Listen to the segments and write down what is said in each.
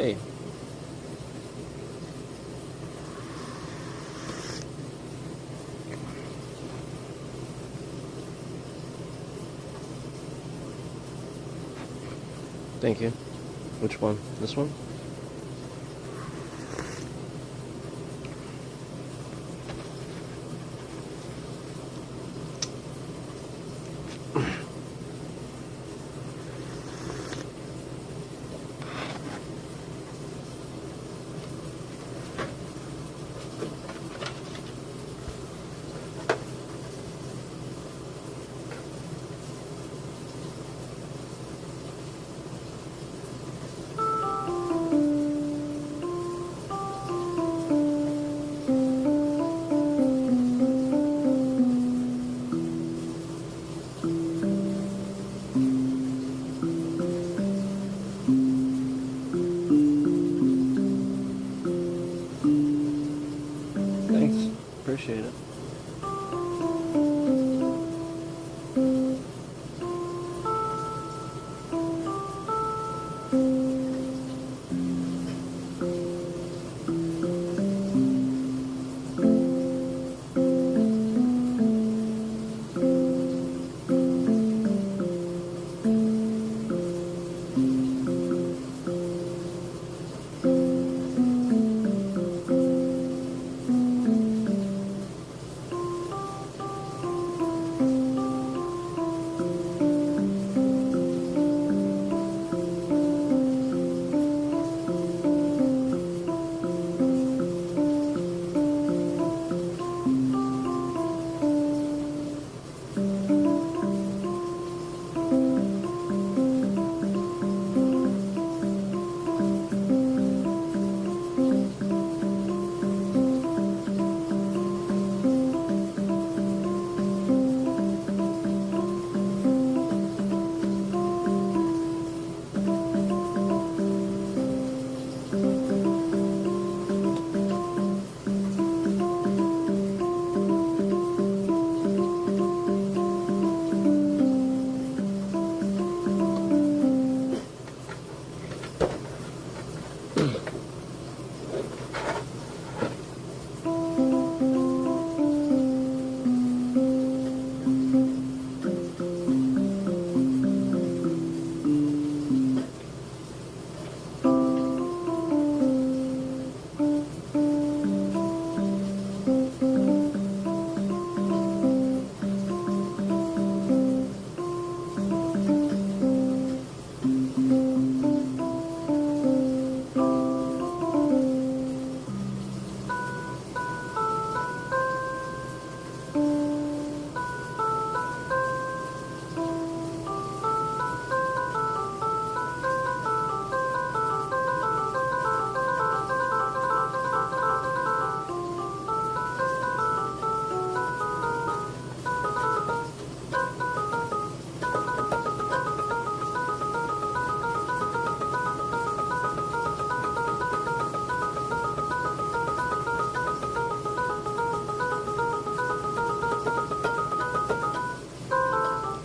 Hey. Thank you. Which one? This one? Thanks. Appreciate it.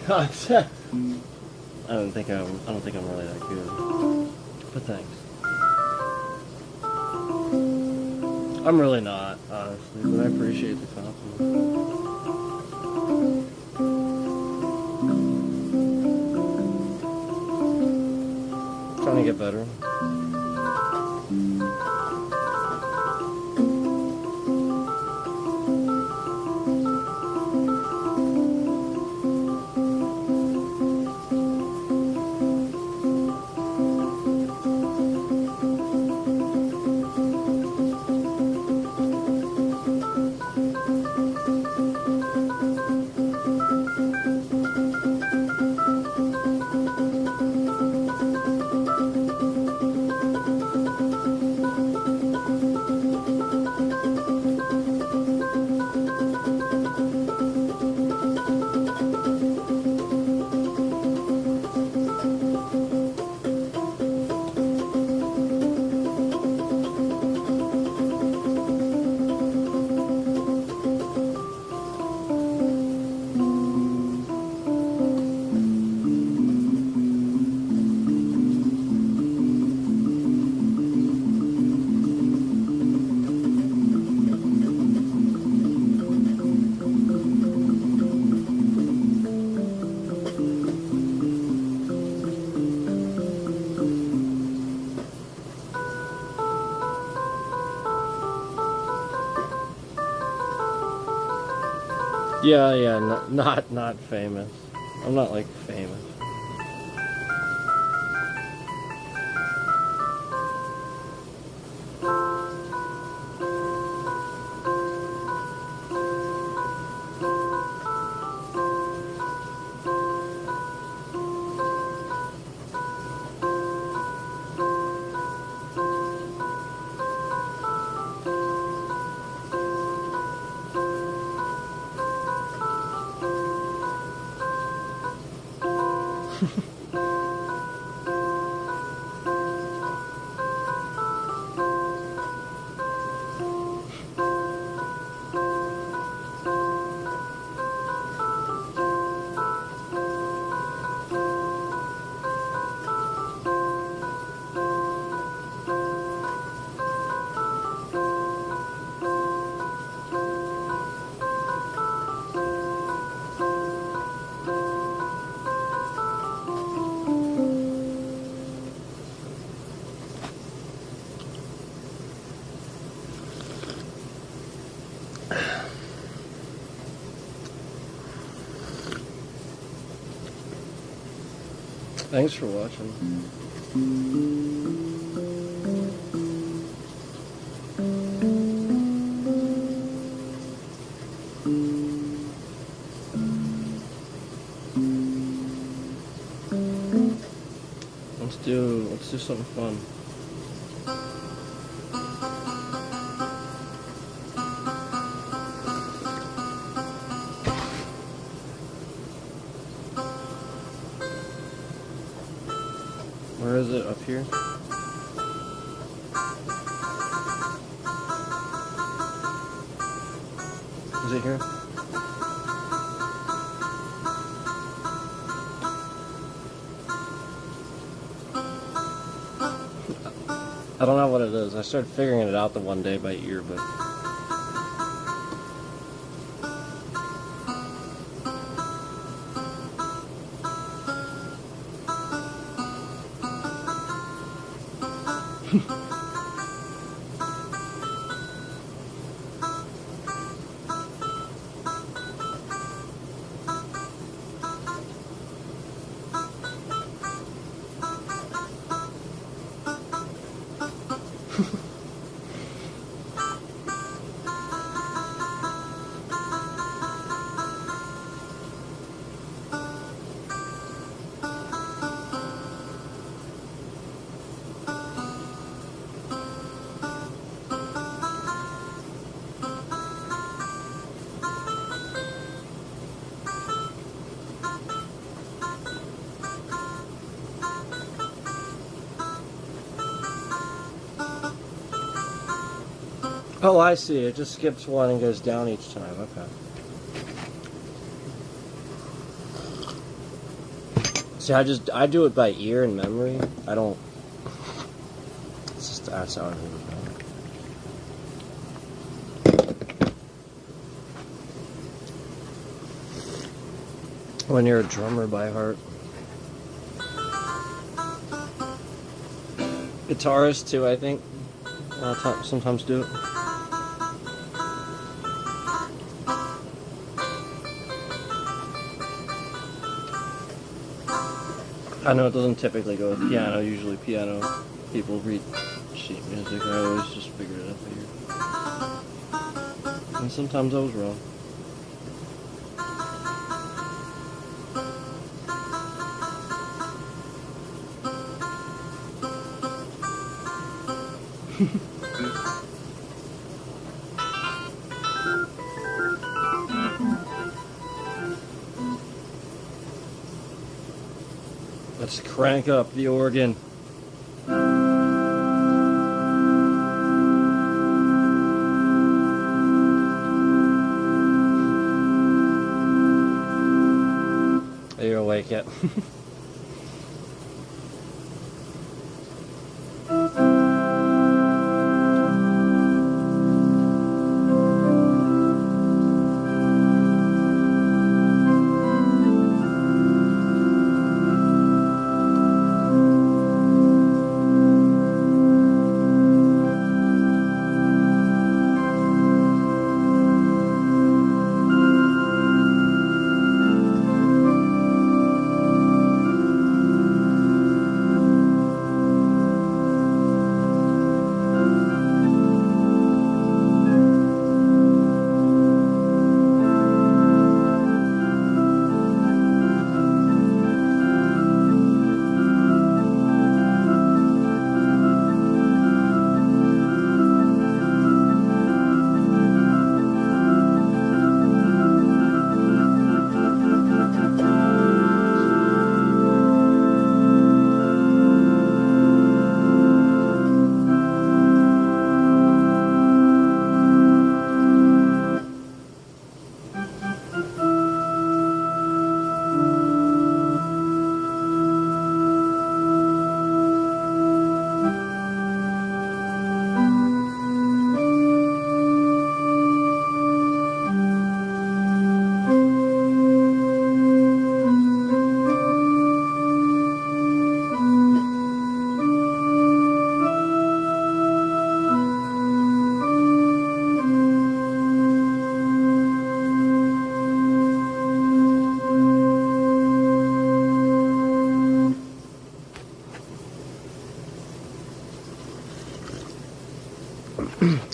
I don't think I'm really that good. But thanks. I'm really not, honestly, but I appreciate the compliment. Trying to get better. Yeah, not famous. I'm not like famous. Thanks for watching. Let's do something fun. Where is it? Up here? Is it here? I don't know what it is. I started figuring it out the one day by ear, but... Oh, I see. It just skips one and goes down each time. Okay. See, I do it by ear and memory. I don't. It's just that's how I do it. When you're a drummer by heart. Guitarists too, I think. Sometimes do it. I know it doesn't typically go with piano. Usually piano people read sheet music. I always just figured it out by ear. And sometimes I was wrong. Let's crank up the organ. Are you awake yet?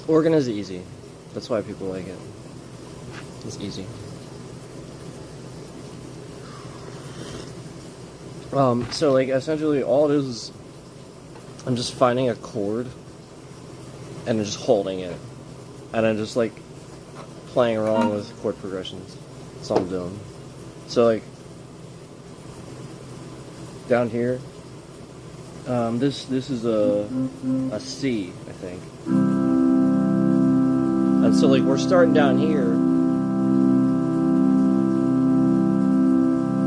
Organ is easy. That's why people like it. It's easy. So like essentially all it is I'm just finding a chord and then just holding it. And then just like playing around with chord progressions. That's all I'm doing. So like down here, this is a C, I think. And so like we're starting down here,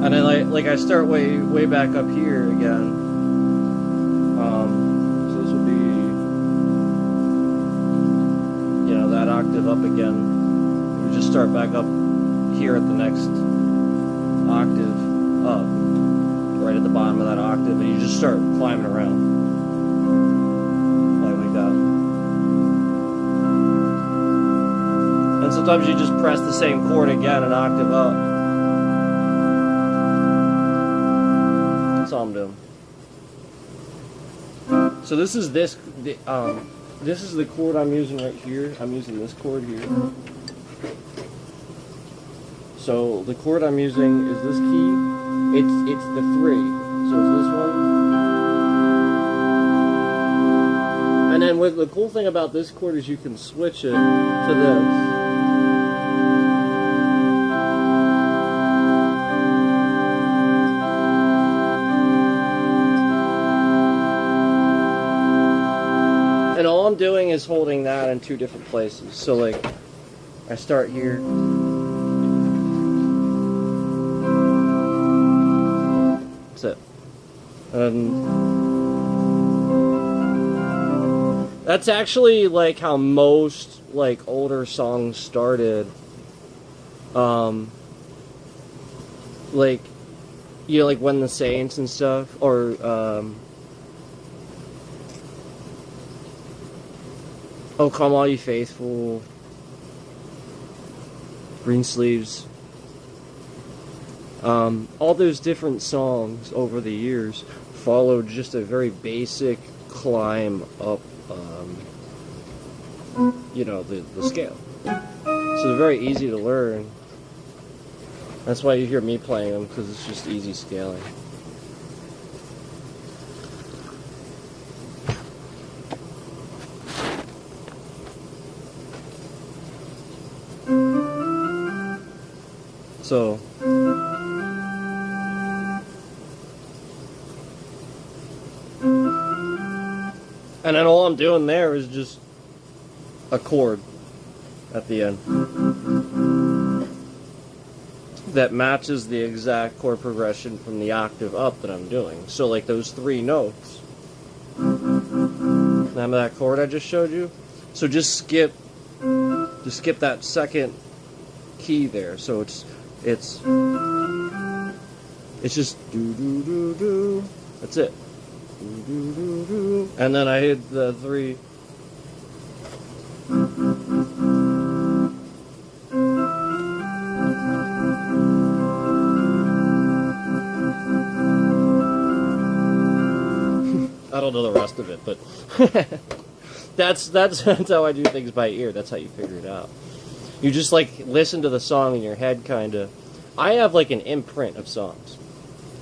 and then like I start way back up here again. So this would be, you know, that octave up again. We just start back up here at the next octave up, right at the bottom of that octave, and you just start climbing around. Like that. And sometimes you just press the same chord again, an octave up. That's all I'm doing. So this is this is the chord I'm using right here. I'm using this chord here. So the chord I'm using is this key. It's the 3. So it's this one. And then with the cool thing about this chord is you can switch it to this. And all I'm doing is holding that in 2 different places. So like, I start here. So That's it. That's actually like how most like older songs started. Like, you know, like When the Saints and stuff, or Oh Come All You Faithful, Greensleeves. All those different songs over the years followed just a very basic climb up, you know, the scale. So they're very easy to learn. That's why you hear me playing them, because it's just easy scaling. So, and then all I'm doing there is just a chord at the end that matches the exact chord progression from the octave up that I'm doing. So like those 3 notes. Remember that chord I just showed you? So just skip that second key there. So it's just do do do do. That's it. Do do do do. And then I hit the 3. I don't know the rest of it, but that's how I do things by ear. That's how you figure it out. You just like listen to the song in your head, kind of. I have like an imprint of songs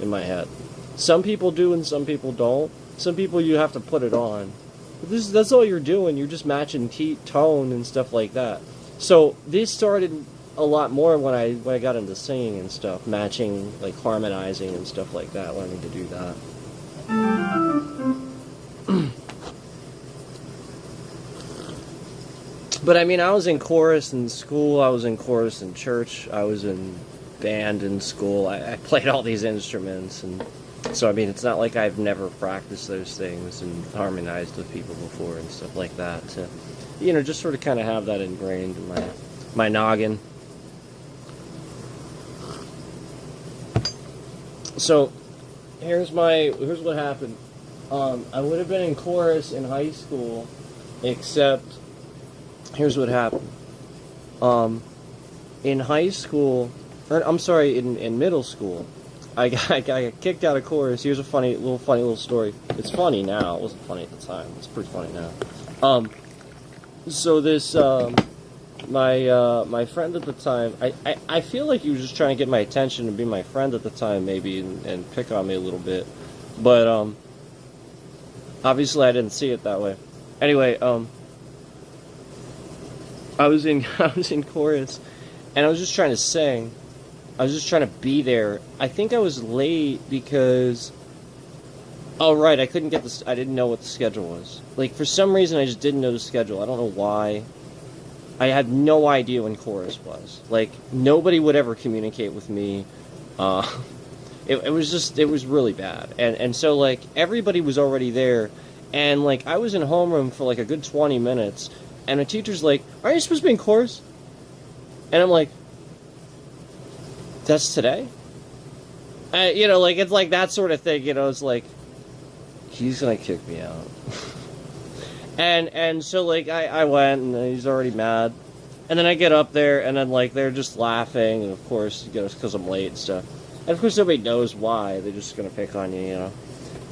in my head. Some people do and some people don't. Some people you have to put it on. But that's all you're doing. You're just matching tone and stuff like that. So this started a lot more when I got into singing and stuff, matching, like harmonizing and stuff like that, learning to do that. But I mean, I was in chorus in school, I was in chorus in church, I was in band in school, I played all these instruments, and so I mean, it's not like I've never practiced those things and harmonized with people before and stuff like that, to, you know, just sort of kind of have that ingrained in my noggin. So, here's what happened. I would have been in chorus in high school, except here's what happened. In high school, in middle school, I got kicked out of chorus. Here's a funny little story. It's funny now. It wasn't funny at the time. It's pretty funny now. So this my friend at the time, I feel like he was just trying to get my attention and be my friend at the time, maybe, and pick on me a little bit, but obviously I didn't see it that way. Anyway, I was in chorus, and I was just trying to sing. I was just trying to be there. I think I was late because, oh right, I couldn't get this. I didn't know what the schedule was. Like, for some reason, I just didn't know the schedule. I don't know why. I had no idea when chorus was. Like, nobody would ever communicate with me. It was really bad. And so, like, everybody was already there. And, like, I was in homeroom for, like, a good 20 minutes. And the teacher's like, aren't you supposed to be in chorus? And I'm like, that's today? You know, like, it's like that sort of thing. You know, it's like, he's going to kick me out. And so, like, I went, and he's already mad. And then I get up there, and then, like, they're just laughing. And, of course, you know, it's because I'm late and stuff. And, of course, nobody knows why. They're just going to pick on you, you know.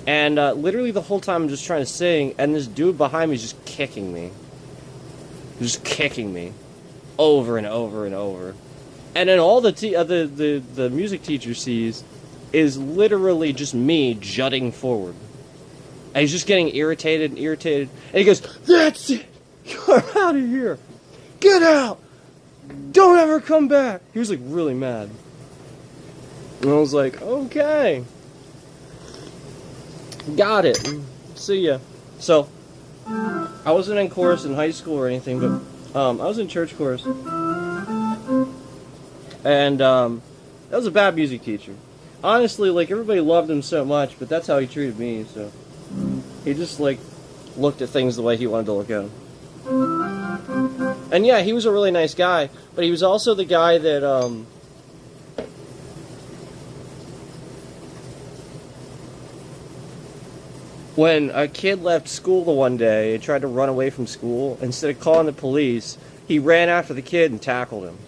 And literally the whole time I'm just trying to sing, and this dude behind me is just kicking me. Just kicking me. Over and over and over. And then all the music teacher sees is literally just me jutting forward. And he's just getting irritated and irritated. And he goes, that's it! You're out of here! Get out! Don't ever come back! He was like really mad. And I was like, okay. Got it. See ya. So, I wasn't in chorus in high school or anything, but I was in church chorus. And that was a bad music teacher. honestly, like, everybody loved him so much, but that's how he treated me, so. He just, like, looked at things the way he wanted to look at them. And yeah, he was a really nice guy, but he was also the guy that, when a kid left school the one day and tried to run away from school, instead of calling the police, he ran after the kid and tackled him.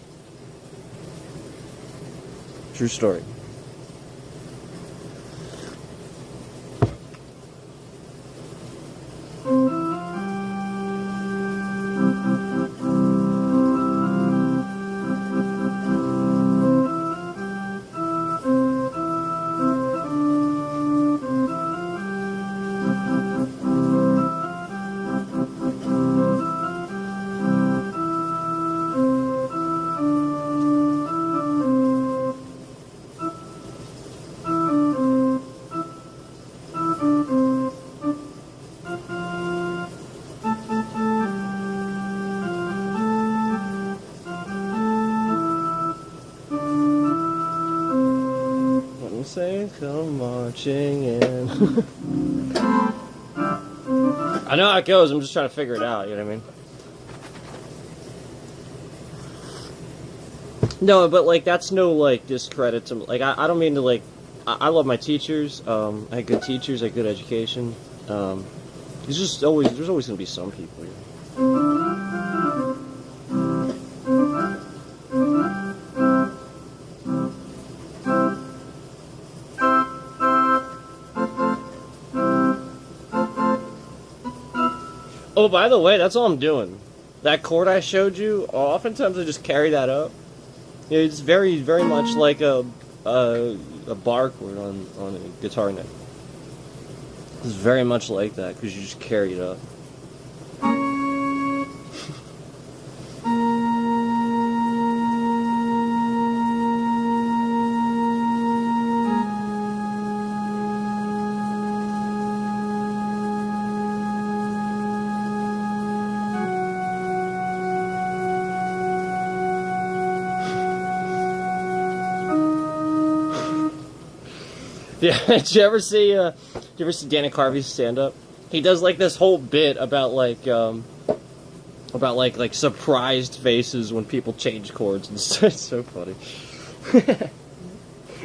True story. Say come marching in. I know how it goes, I'm just trying to figure it out, you know what I mean? No, but like that's no like discredit to like I don't mean to like I love my teachers, I had good teachers, I had good education. There's always gonna be some people here. Oh, by the way, that's all I'm doing. That chord I showed you, oftentimes I just carry that up. It's very, very much like a bar chord on a guitar neck. It's very much like that because you just carry it up. Yeah, did you ever see Danny Carvey's stand-up? He does like this whole bit about like surprised faces when people change chords, and it's so funny.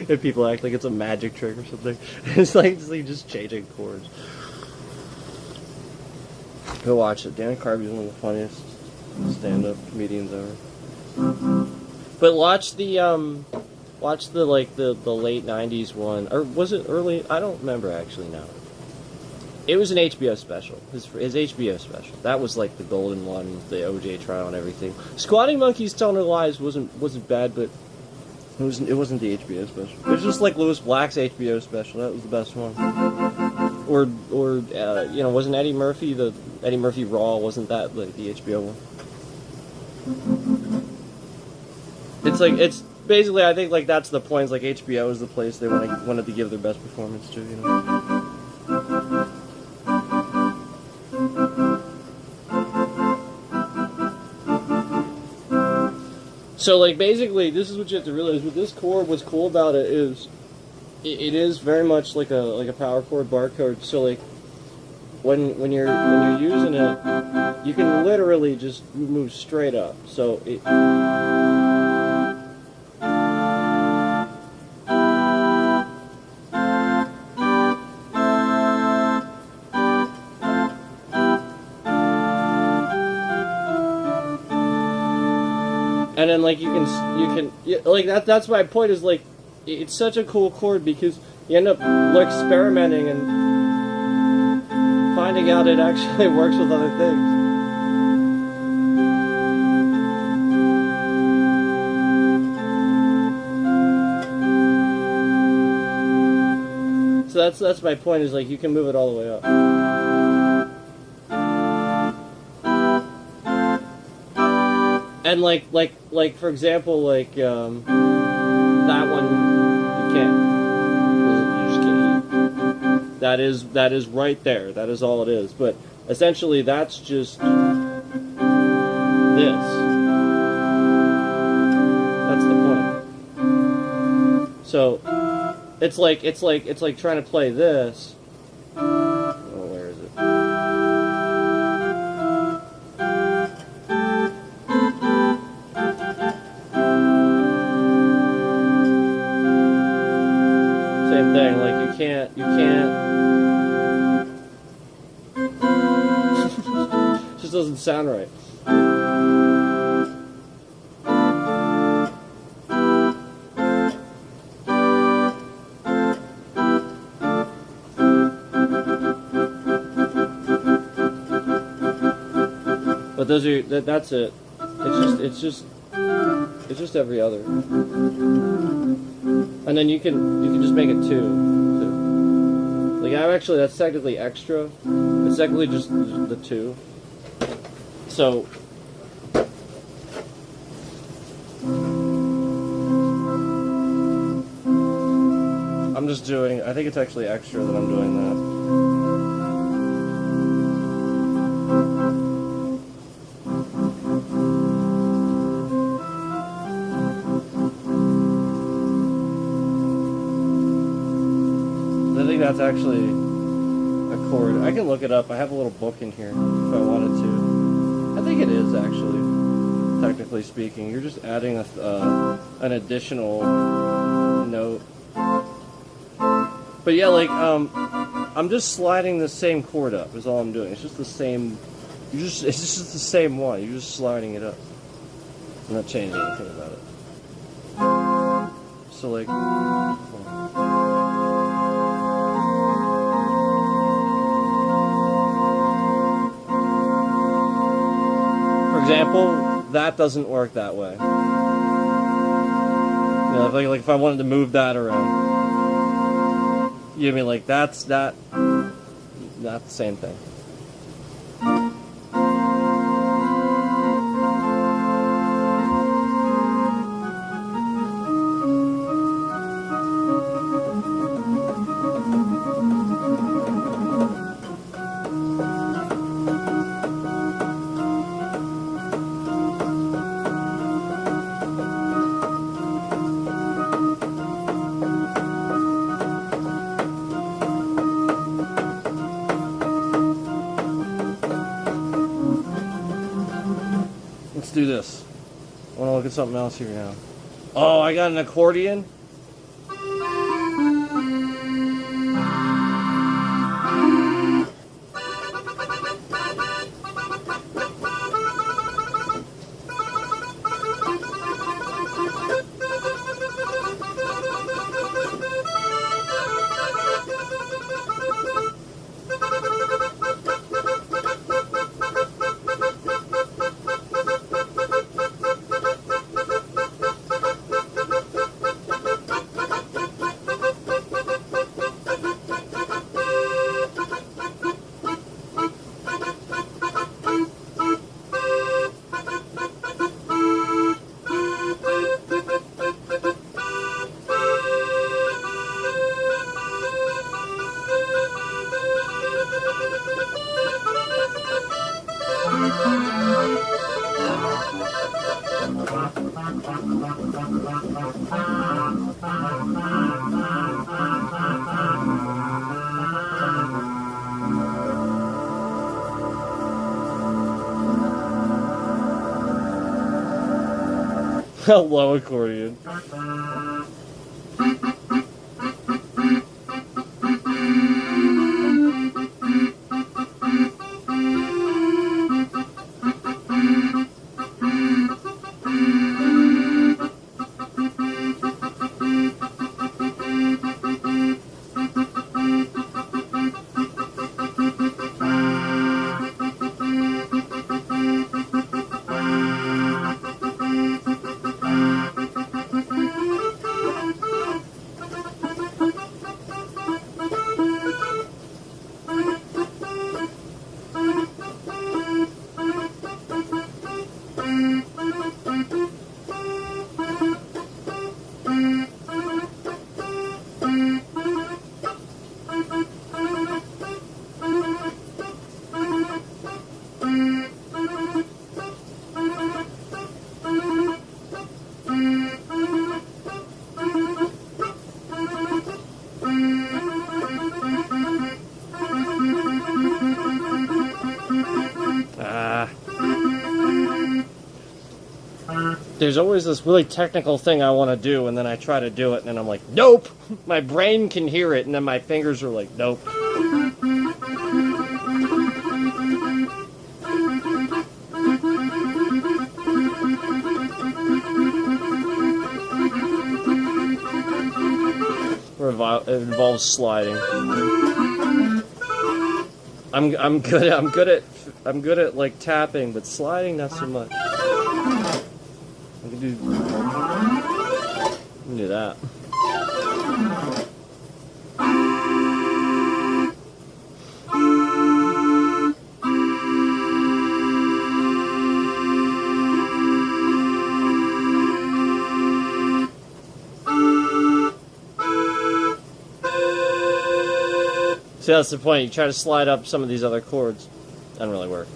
If people act like it's a magic trick or something, it's like just changing chords. Go watch it. Danny Carvey's one of the funniest stand-up comedians ever. But watch the like the late 90s one, or was it early? I don't remember actually now. It was an HBO special. His HBO special. That was like the golden one, the OJ trial and everything. Squatting Monkeys Telling Their Lies wasn't bad, but it wasn't the HBO special. It was just like Lewis Black's HBO special. That was the best one. Or wasn't Eddie Murphy Raw? Wasn't that like the HBO one? It's basically, I think like that's the point. It's like HBO is the place they wanted to give their best performance to, you know. So like basically, this is what you have to realize. With this chord, what's cool about it is, it is very much like a power chord, bar chord. So like when you're using it, you can literally just move straight up. So it. And then like you can like that's my point is like it's such a cool chord because you end up like experimenting and finding out it actually works with other things. So that's my point is like you can move it all the way up. And like for example, like that one you can't. You just can't. That is right there. That is all it is. But essentially, that's just this. That's the point. So It's like trying to play this. Oh, where is it? Same thing. Like you can't. It just doesn't sound right. But those are that's it. It's just every other. And then you can just make it two. Like that's technically extra. It's technically just the two. So I'm just doing. I think it's actually extra that I'm doing that. I think that's actually a chord. I can look it up. I have a little book in here if I wanted to. I think it is actually, technically speaking. You're just adding an additional note. But yeah, like I'm just sliding the same chord up. Is all I'm doing. It's just the same. It's just the same one. You're just sliding it up. I'm not changing anything about it. So like. For example, that doesn't work that way. You know, like if I wanted to move that around, you know what I mean? Like that's not the same thing. Let's do this. I want to look at something else here now. Oh, I got an accordion. Hello, accordion. there's always this really technical thing I want to do, and then I try to do it, and then I'm like, nope! My brain can hear it, and then my fingers are like, nope. It involves sliding. I'm good at like tapping, but sliding not so much. I can do that. See, that's the point. You try to slide up some of these other chords. Doesn't really work.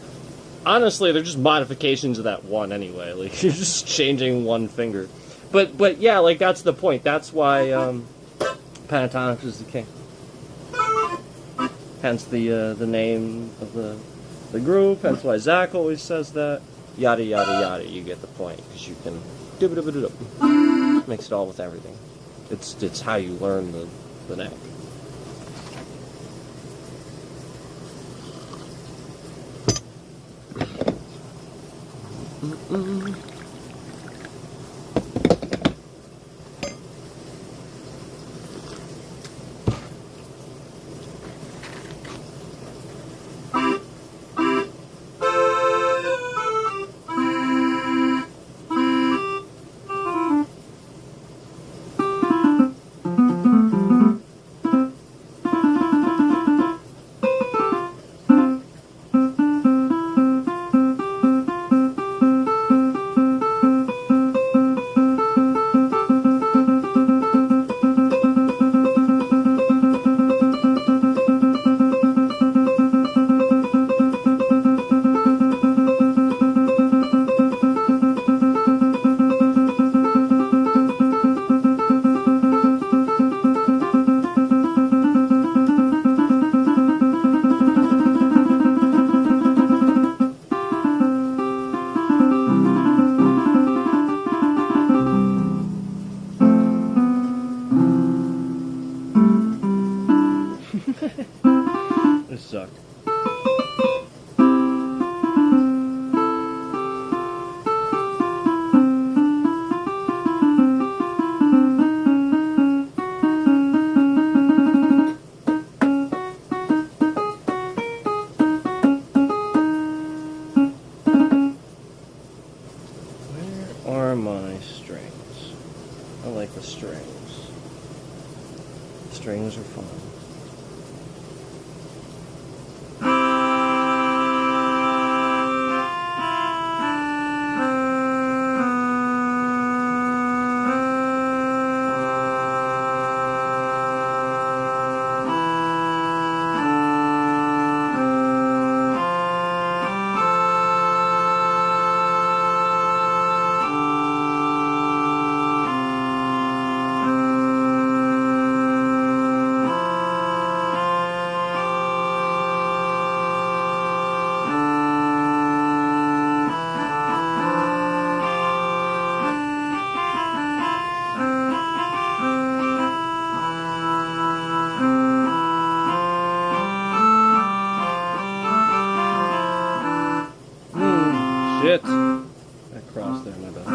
Honestly, they're just modifications of that one anyway. Like, you're just changing one finger. But yeah, like, that's the point. That's why pentatonics is the king. Hence the name of the group. Hence why Zach always says that. Yada, yada, yada. You get the point. Because you can... Mix it all with everything. It's how you learn the neck. This sucked. Where are my strings? I like the strings. Strings are fun. Shit. I crossed there, my bad.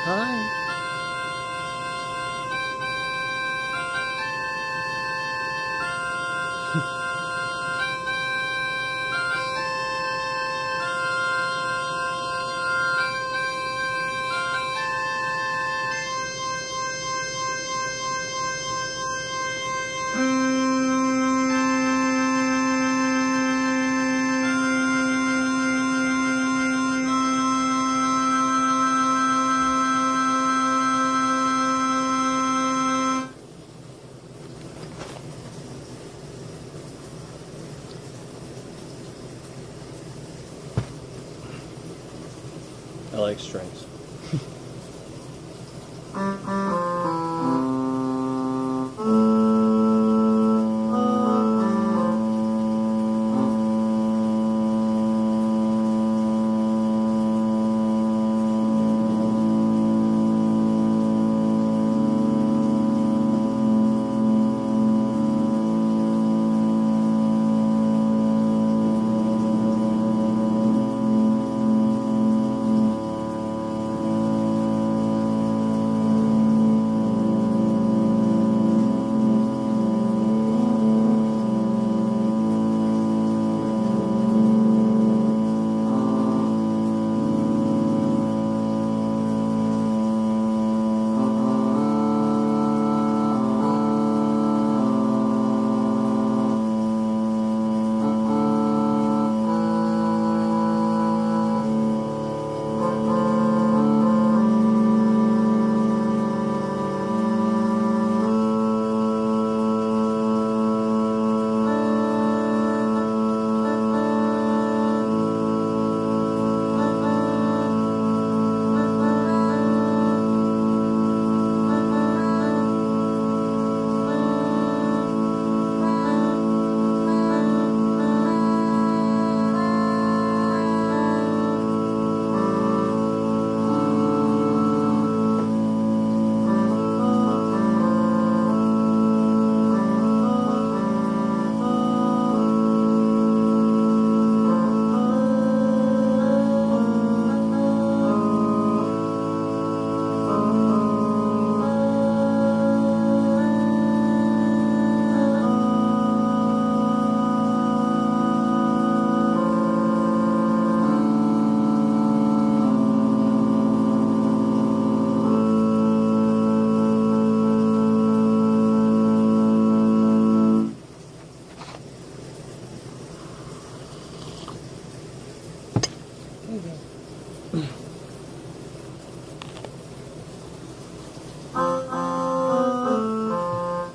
Hi. I like strings.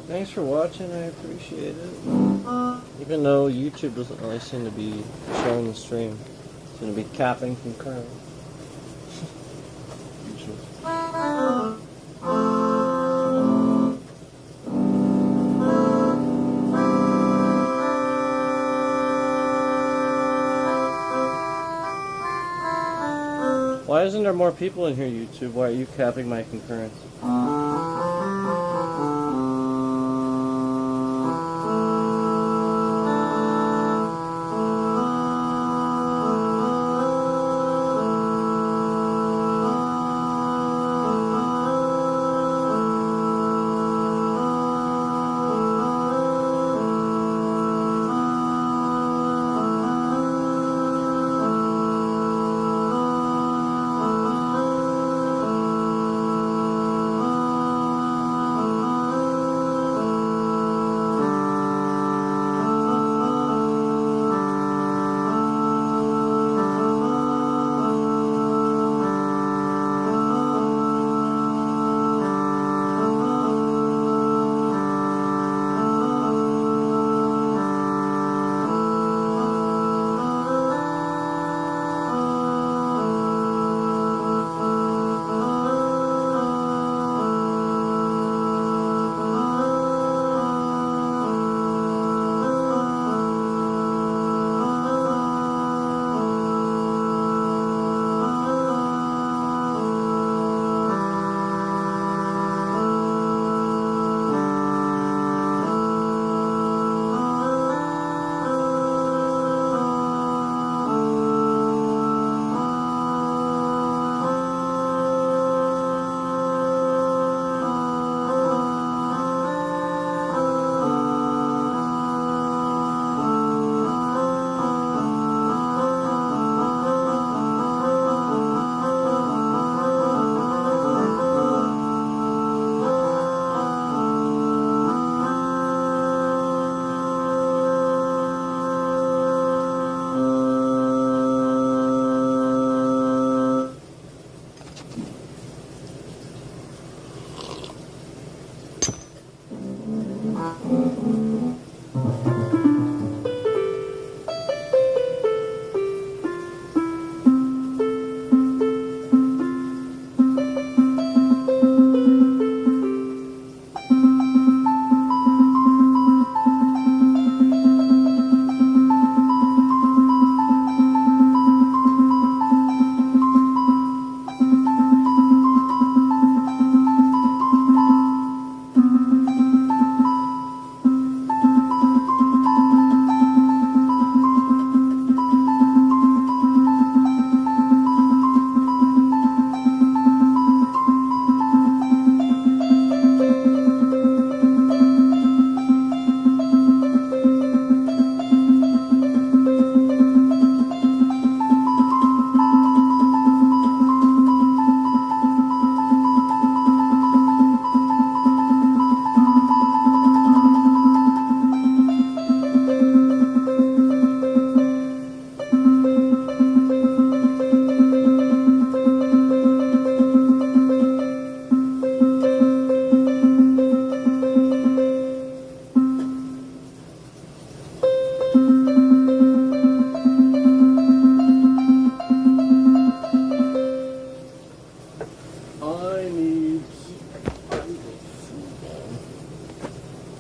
Thanks for watching, I appreciate it. Even though YouTube doesn't really seem to be showing the stream. It's going to be capping concurrently. Why isn't there more people in here, YouTube? Why are you capping my concurrence?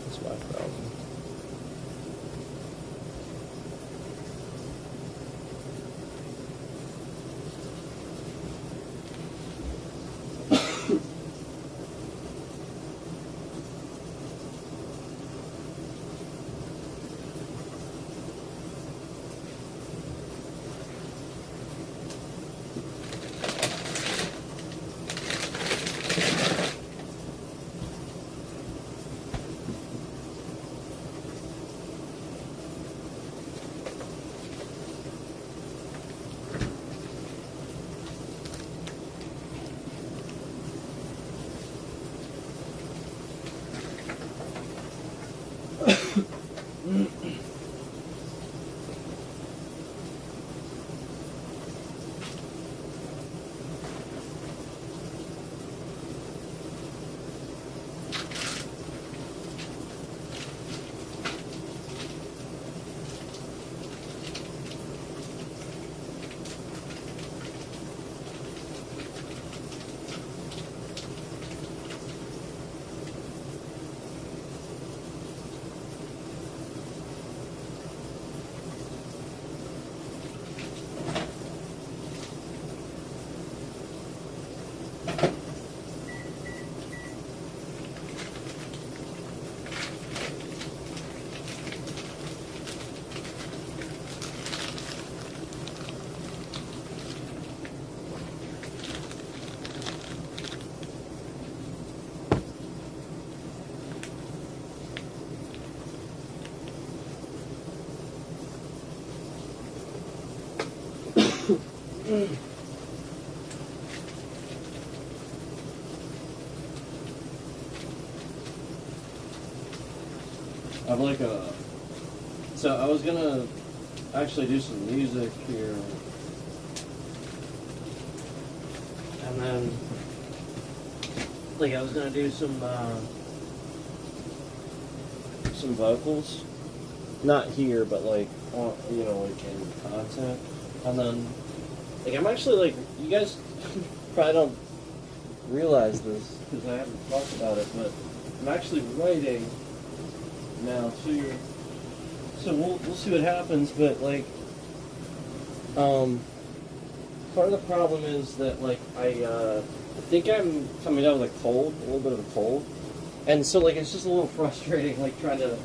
That's my problem. I have like a. So I was gonna actually do some music here, and then like I was gonna do some vocals, not here, but like on, you know, like in content, and then like I'm actually like you guys probably don't realize this because I haven't talked about it, but I'm actually writing now too. So we'll see what happens, but like part of the problem is that like I think I'm coming down with a cold, a little bit of a cold. And so like it's just a little frustrating like trying to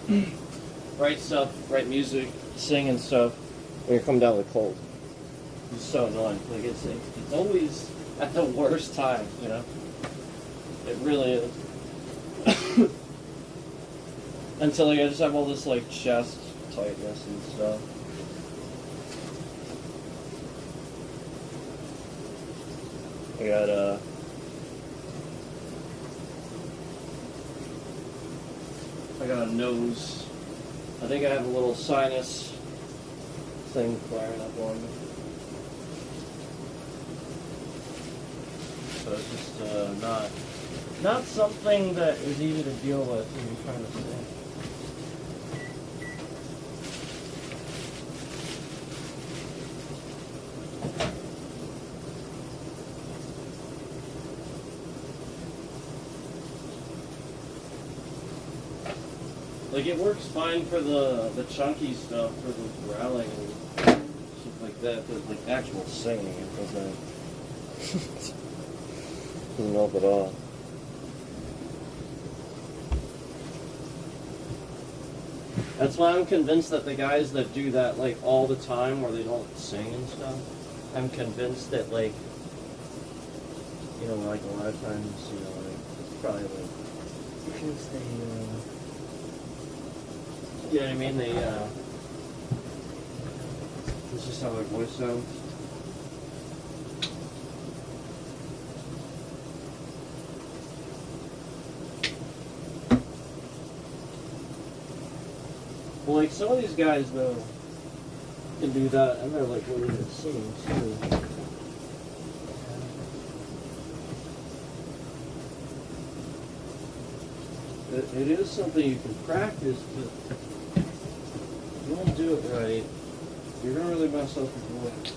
write stuff, write music, sing and stuff when you're coming down with a cold. It's so annoying. Like it's always at the worst time, you know? It really is. Until like I just have all this like chest tightness and stuff. I got a nose. I think I have a little sinus thing flaring up on me. So it's just not something that is easy to deal with when you're trying to sing. Like it works fine for the chunky stuff, for the growling and stuff like that, but like actual singing, it doesn't help at all. That's why I'm convinced that the guys that do that like all the time, where they don't sing and stuff, I'm convinced that like, you know, like a lot of times, you know, like it's probably like because they. You know what I mean? It's just how their voice sounds. Well, like some of these guys though can do that, and they're like really good singers too. It is something you can practice, but if you don't do it right, you're gonna really mess up your voice.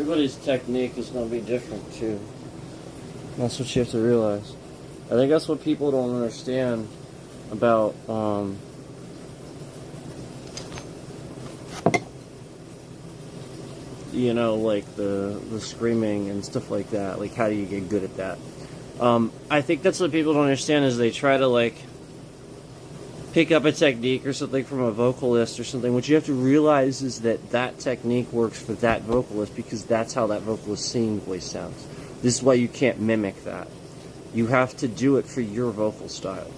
everybody's technique is going to be different too. That's what you have to realize. I think that's what people don't understand about you know, like the screaming and stuff like that. Like, how do you get good at that? I think that's what people don't understand is they try to like pick up a technique or something from a vocalist or something. What you have to realize is that that technique works for that vocalist because that's how that vocalist's singing voice sounds. This is why you can't mimic that. You have to do it for your vocal style.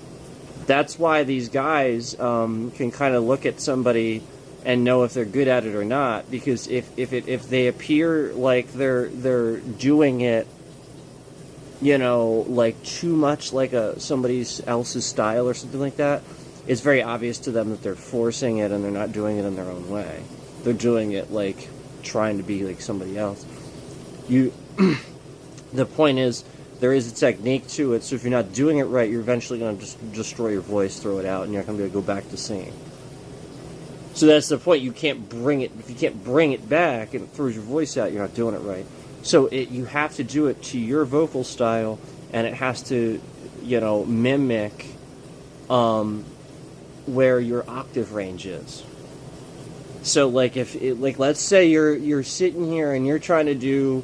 That's why these guys can kind of look at somebody and know if they're good at it or not. Because if they appear like they're doing it, you know, like too much like somebody else's style or something like that, it's very obvious to them that they're forcing it and they're not doing it in their own way. They're doing it like trying to be like somebody else. The point is, there is a technique to it, so if you're not doing it right, you're eventually going to just destroy your voice, throw it out, and you're not going to be able to go back to singing. So that's the point. You can't bring it. If you can't bring it back and it throws your voice out, you're not doing it right. So you have to do it to your vocal style, and it has to, you know, mimic where your octave range is. So like let's say you're sitting here and you're trying to do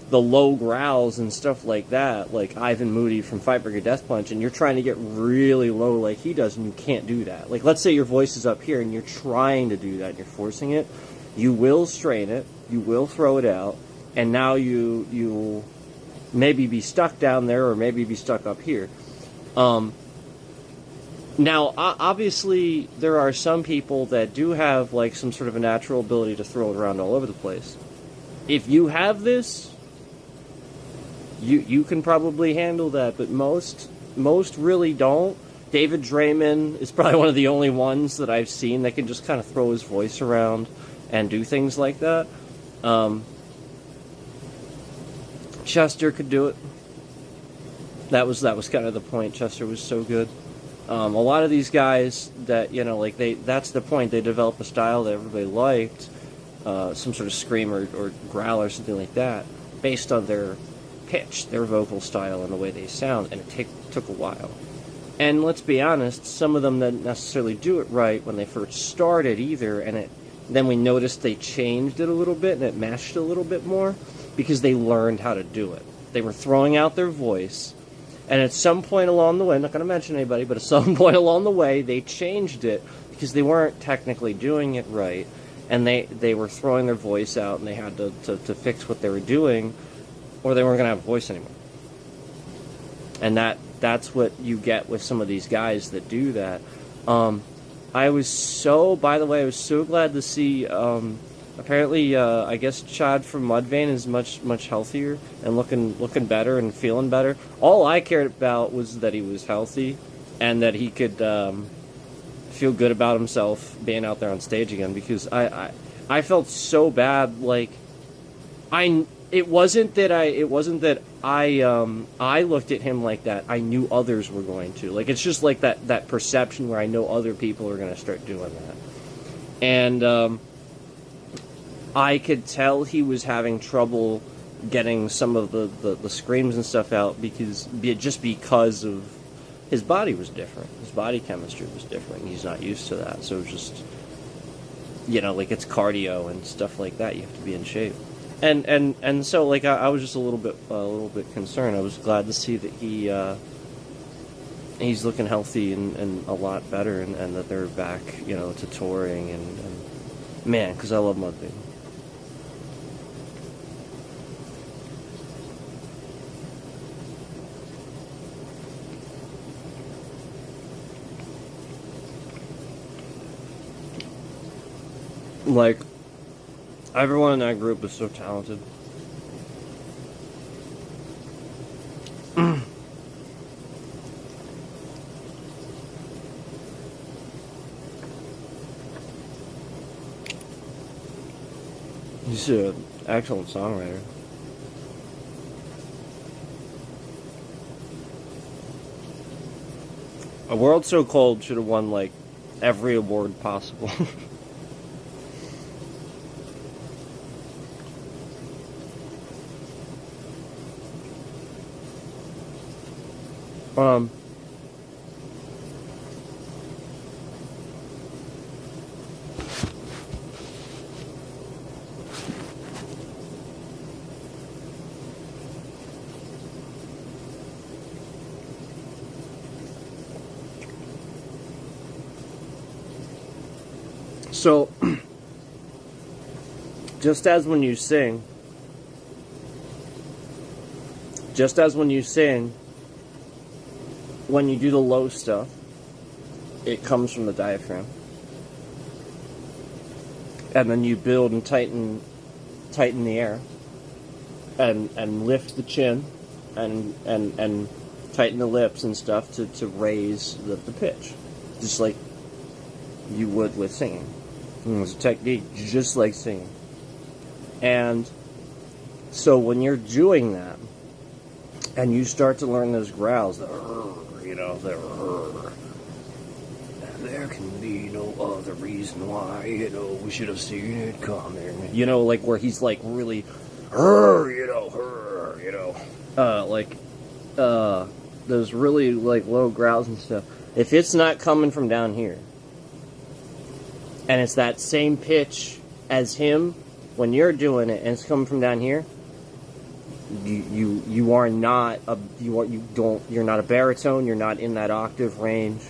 the low growls and stuff like that, like Ivan Moody from Fight Burger Death Punch, and you're trying to get really low like he does, and you can't do that. Like, let's say your voice is up here and you're trying to do that and you're forcing it. You will strain it, you will throw it out, and now you'll maybe be stuck down there or maybe be stuck up here. Now, obviously, there are some people that do have like some sort of a natural ability to throw it around all over the place. If you have this, you can probably handle that, but most really don't. David Draymond is probably one of the only ones that I've seen that can just kind of throw his voice around and do things like that. Chester could do it. That was kind of the point. Chester was so good. A lot of these guys that, you know, like that's the point. They develop a style that everybody liked, some sort of scream or growl or something like that, based on their pitch, their vocal style, and the way they sound, and it took a while. And let's be honest, some of them didn't necessarily do it right when they first started either, and then we noticed they changed it a little bit and it meshed a little bit more because they learned how to do it. They were throwing out their voice, and at some point along the way, I'm not going to mention anybody, but at some point along the way, they changed it because they weren't technically doing it right, and they were throwing their voice out, and they had to fix what they were doing, or they weren't going to have a voice anymore. And that's what you get with some of these guys that do that. I was so glad to see, apparently, I guess Chad from Mudvayne is much healthier and looking better and feeling better. All I cared about was that he was healthy and that he could feel good about himself being out there on stage again, because I felt so bad. Like, it wasn't that I looked at him like that. I knew others were going to. Like, it's just like that perception where I know other people are going to start doing that. And I could tell he was having trouble getting some of the screams and stuff out because of his body was different. His body chemistry was different. And he's not used to that. So just, you know, like, it's cardio and stuff like that. You have to be in shape. And so, like, I was just a little bit concerned. I was glad to see that he's looking healthy and a lot better, and that they're back, you know, to touring, and man, because I love Mudvayne. Like, everyone in that group is so talented. He's an excellent songwriter. A World So Cold should have won, like, every award possible. Um, so, just as when you sing, when you do the low stuff, it comes from the diaphragm. And then you build and tighten the air. And lift the chin and tighten the lips and stuff to raise the pitch. Just like you would with singing. It's a technique just like singing. And so when you're doing that, and you start to learn those growls, there can be no other reason why, we should have seen it coming. Like where he's like really, those really like low growls and stuff. If it's not coming from down here, and it's that same pitch as him when you're doing it, and it's coming from down here, you are not you're not a baritone. You're not in that octave range.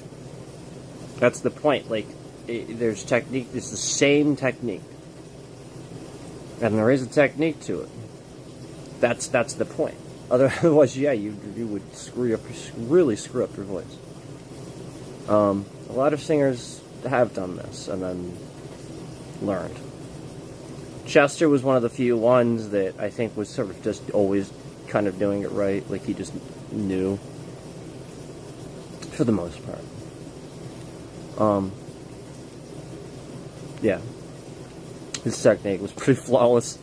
That's the point. Like, there's technique. It's the same technique, and there is a technique to it. That's the point. Otherwise, yeah, you would really screw up your voice. A lot of singers have done this and then learned. Chester was one of the few ones that I think was sort of just always kind of doing it right. Like, he just knew, for the most part. Yeah. His technique was pretty flawless.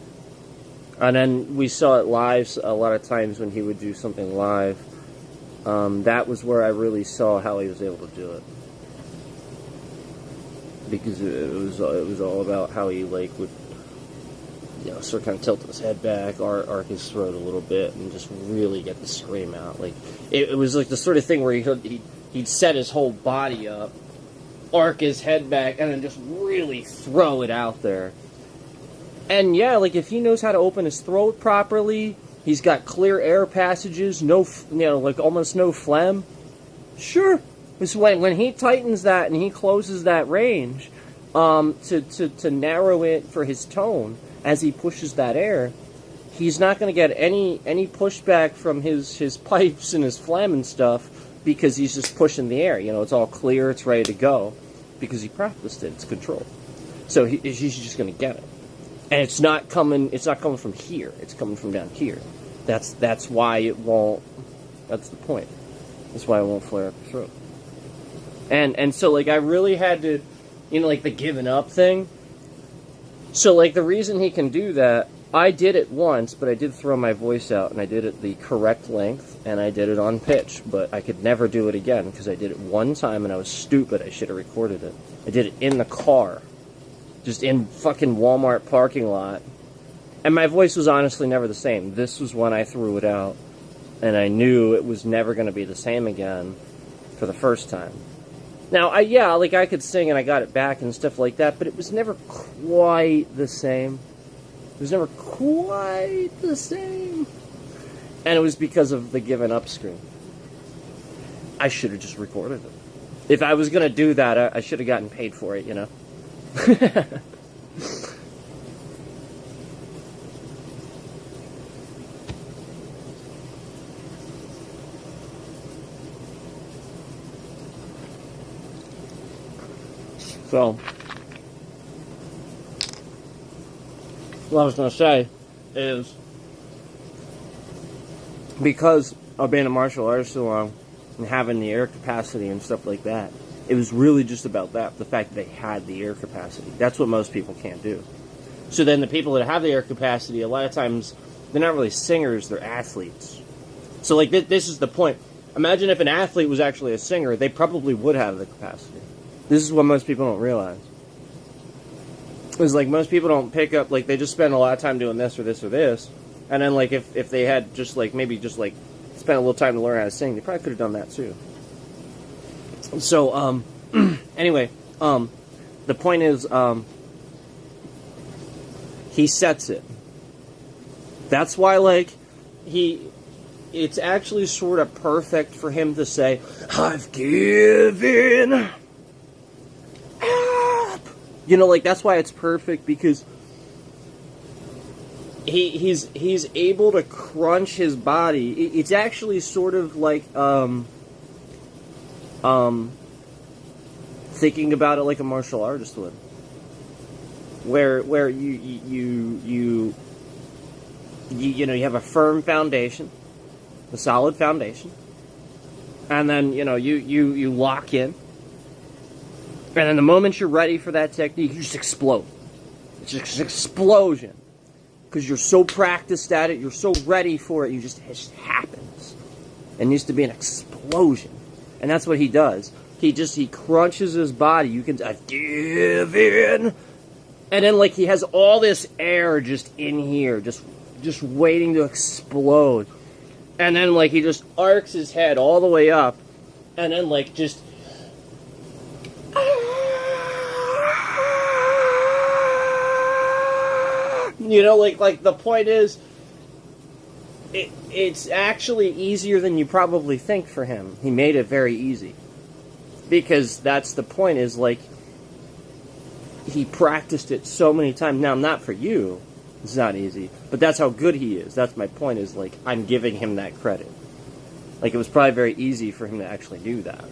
And then we saw it live a lot of times when he would do something live. That was where I really saw how he was able to do it. Because it was all about how he like would, sort of kind of tilt his head back, arc his throat a little bit, and just really get the scream out. Like it was like the sort of thing where he'd set his whole body up, arc his head back, and then just really throw it out there. And yeah, like if he knows how to open his throat properly, he's got clear air passages, like almost no phlegm. Sure, it's when he tightens that and he closes that range, to narrow it for his tone as he pushes that air, he's not going to get any pushback from his pipes and his phlegm and stuff because he's just pushing the air. It's all clear, it's ready to go because he practiced it. It's controlled, so he's just going to get it. And it's not coming from here. It's coming from down here. That's why it won't. That's the point. That's why it won't flare up your throat. And so like I really had to, like the giving up thing. So like the reason he can do that, I did it once, but I did throw my voice out, and I did it the correct length, and I did it on pitch, but I could never do it again because I did it one time and I was stupid. I should have recorded it. I did it in the car. Just in fucking Walmart parking lot. And my voice was honestly never the same. This was when I threw it out. And I knew it was never going to be the same again for the first time. Now, I could sing and I got it back and stuff like that, but it was never quite the same. It was never quite the same. And it was because of the giving up scream. I should have just recorded it. If I was going to do that, I should have gotten paid for it, So, what I was going to say is, because of being a martial artist so long and having the air capacity and stuff like that, it was really just about that, the fact that they had the air capacity. That's what most people can't do. So then the people that have the air capacity, a lot of times, they're not really singers, they're athletes. So like this is the point. Imagine if an athlete was actually a singer, they probably would have the capacity. This is what most people don't realize. It's like most people don't pick up, like they just spend a lot of time doing this or this or this, and then like if they had just like maybe just like spent a little time to learn how to sing. They probably could have done that too. So, anyway, the point is, he sets it. That's why, like, it's actually sort of perfect for him to say, I've given up. You know, like, that's why it's perfect, because he's able to crunch his body. It's actually sort of like, thinking about it like a martial artist would. Where you know, you have a firm foundation, a solid foundation, and then, you know, you lock in, and then the moment you're ready for that technique, you just explode. It's just an explosion, because you're so practiced at it, you're so ready for it, it just happens. It needs to be an explosion, and that's what he does. He crunches his body. You can give in, and then, like, he has all this air just in here, just waiting to explode. And then, like, he just arcs his head all the way up, and then, like, just... You know, like the point is, it's actually easier than you probably think for him. He made it very easy. Because that's the point, is, like, he practiced it so many times. Now, not for you. It's not easy. But that's how good he is. That's my point, is, like, I'm giving him that credit. Like, it was probably very easy for him to actually do that.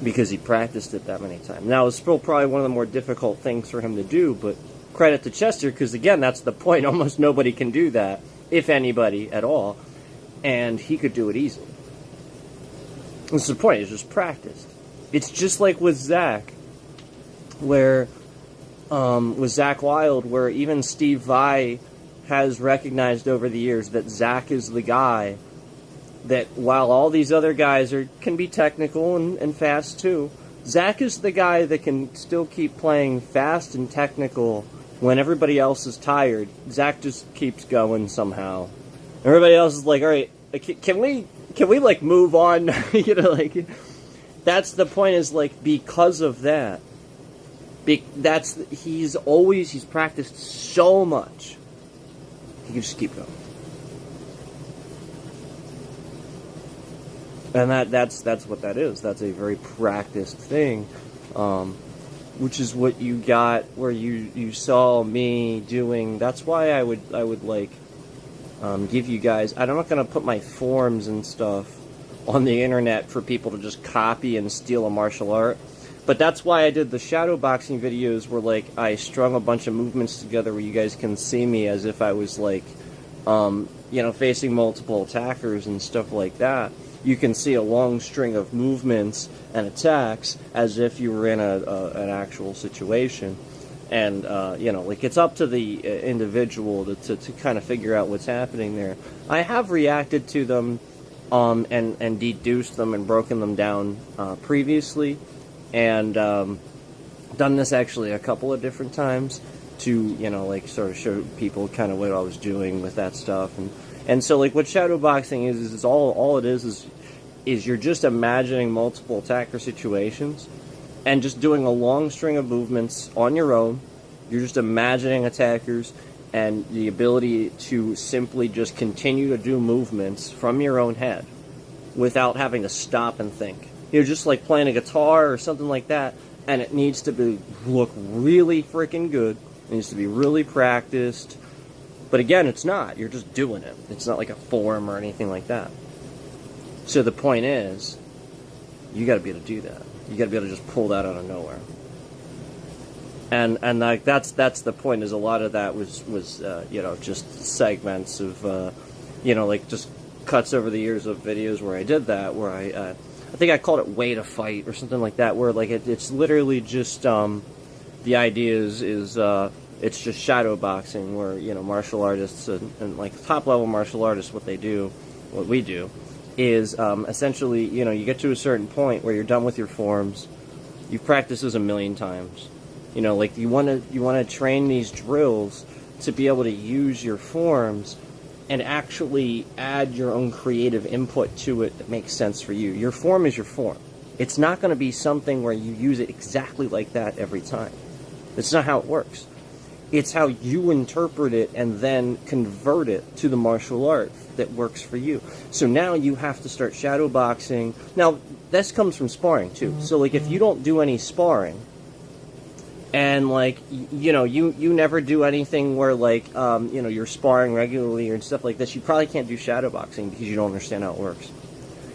Because he practiced it that many times. Now, it's still probably one of the more difficult things for him to do, but credit to Chester, because, again, that's the point. Almost nobody can do that, if anybody at all. And he could do it easily. That's the point, it's just practiced. It's just like with Zach, where, with Zach Wild, where even Steve Vai has recognized over the years that Zach is the guy that, while all these other guys can be technical and fast too, Zach is the guy that can still keep playing fast and technical when everybody else is tired. Zach just keeps going somehow. Everybody else is like, all right, can we like move on? You know, like, that's the point, is, like, because of that. He's practiced so much. He can just keep going. And that's what that is. That's a very practiced thing. Which is what you got, where you saw me doing. That's why I would like, give you guys, I'm not going to put my forms and stuff on the internet for people to just copy and steal a martial art. But that's why I did the shadow boxing videos, where, like, I strung a bunch of movements together where you guys can see me as if I was, like, you know, facing multiple attackers and stuff like that. You can see a long string of movements and attacks as if you were in an actual situation. And, you know, like, it's up to the individual to kind of figure out what's happening there. I have reacted to them and deduced them and broken them down previously. And done this actually a couple of different times to, you know, like, sort of show people kind of what I was doing with that stuff. And so, like, what shadow boxing is all it is you're just imagining multiple attacker situations and just doing a long string of movements on your own. You're just imagining attackers and the ability to simply just continue to do movements from your own head without having to stop and think. You're just like playing a guitar or something like that, and it needs to look really freaking good. It needs to be really practiced. But again, it's not. You're just doing it. It's not like a form or anything like that. So the point is, you got to be able to do that. You got to be able to just pull that out of nowhere. And like that's the point. Is a lot of that was you know, just segments of you know, like, just cuts over the years of videos where I did that. Where I think I called it "Way to Fight" or something like that. Where, like, it's literally just the idea is it's just shadow boxing, where, you know, martial artists and like top level martial artists, what we do is essentially, you know, you get to a certain point where you're done with your forms. You've practiced this a million times. You know, like, you want to train these drills to be able to use your forms and actually add your own creative input to it that makes sense for you. Your form is your form. It's not going to be something where you use it exactly like that every time. That's not how it works. It's how you interpret it and then convert it to the martial art that works for you. So now you have to start shadow boxing. Now, this comes from sparring too. So like if you don't do any sparring, and like you never do anything where like you're sparring regularly and stuff like this, you probably can't do shadow boxing because you don't understand how it works.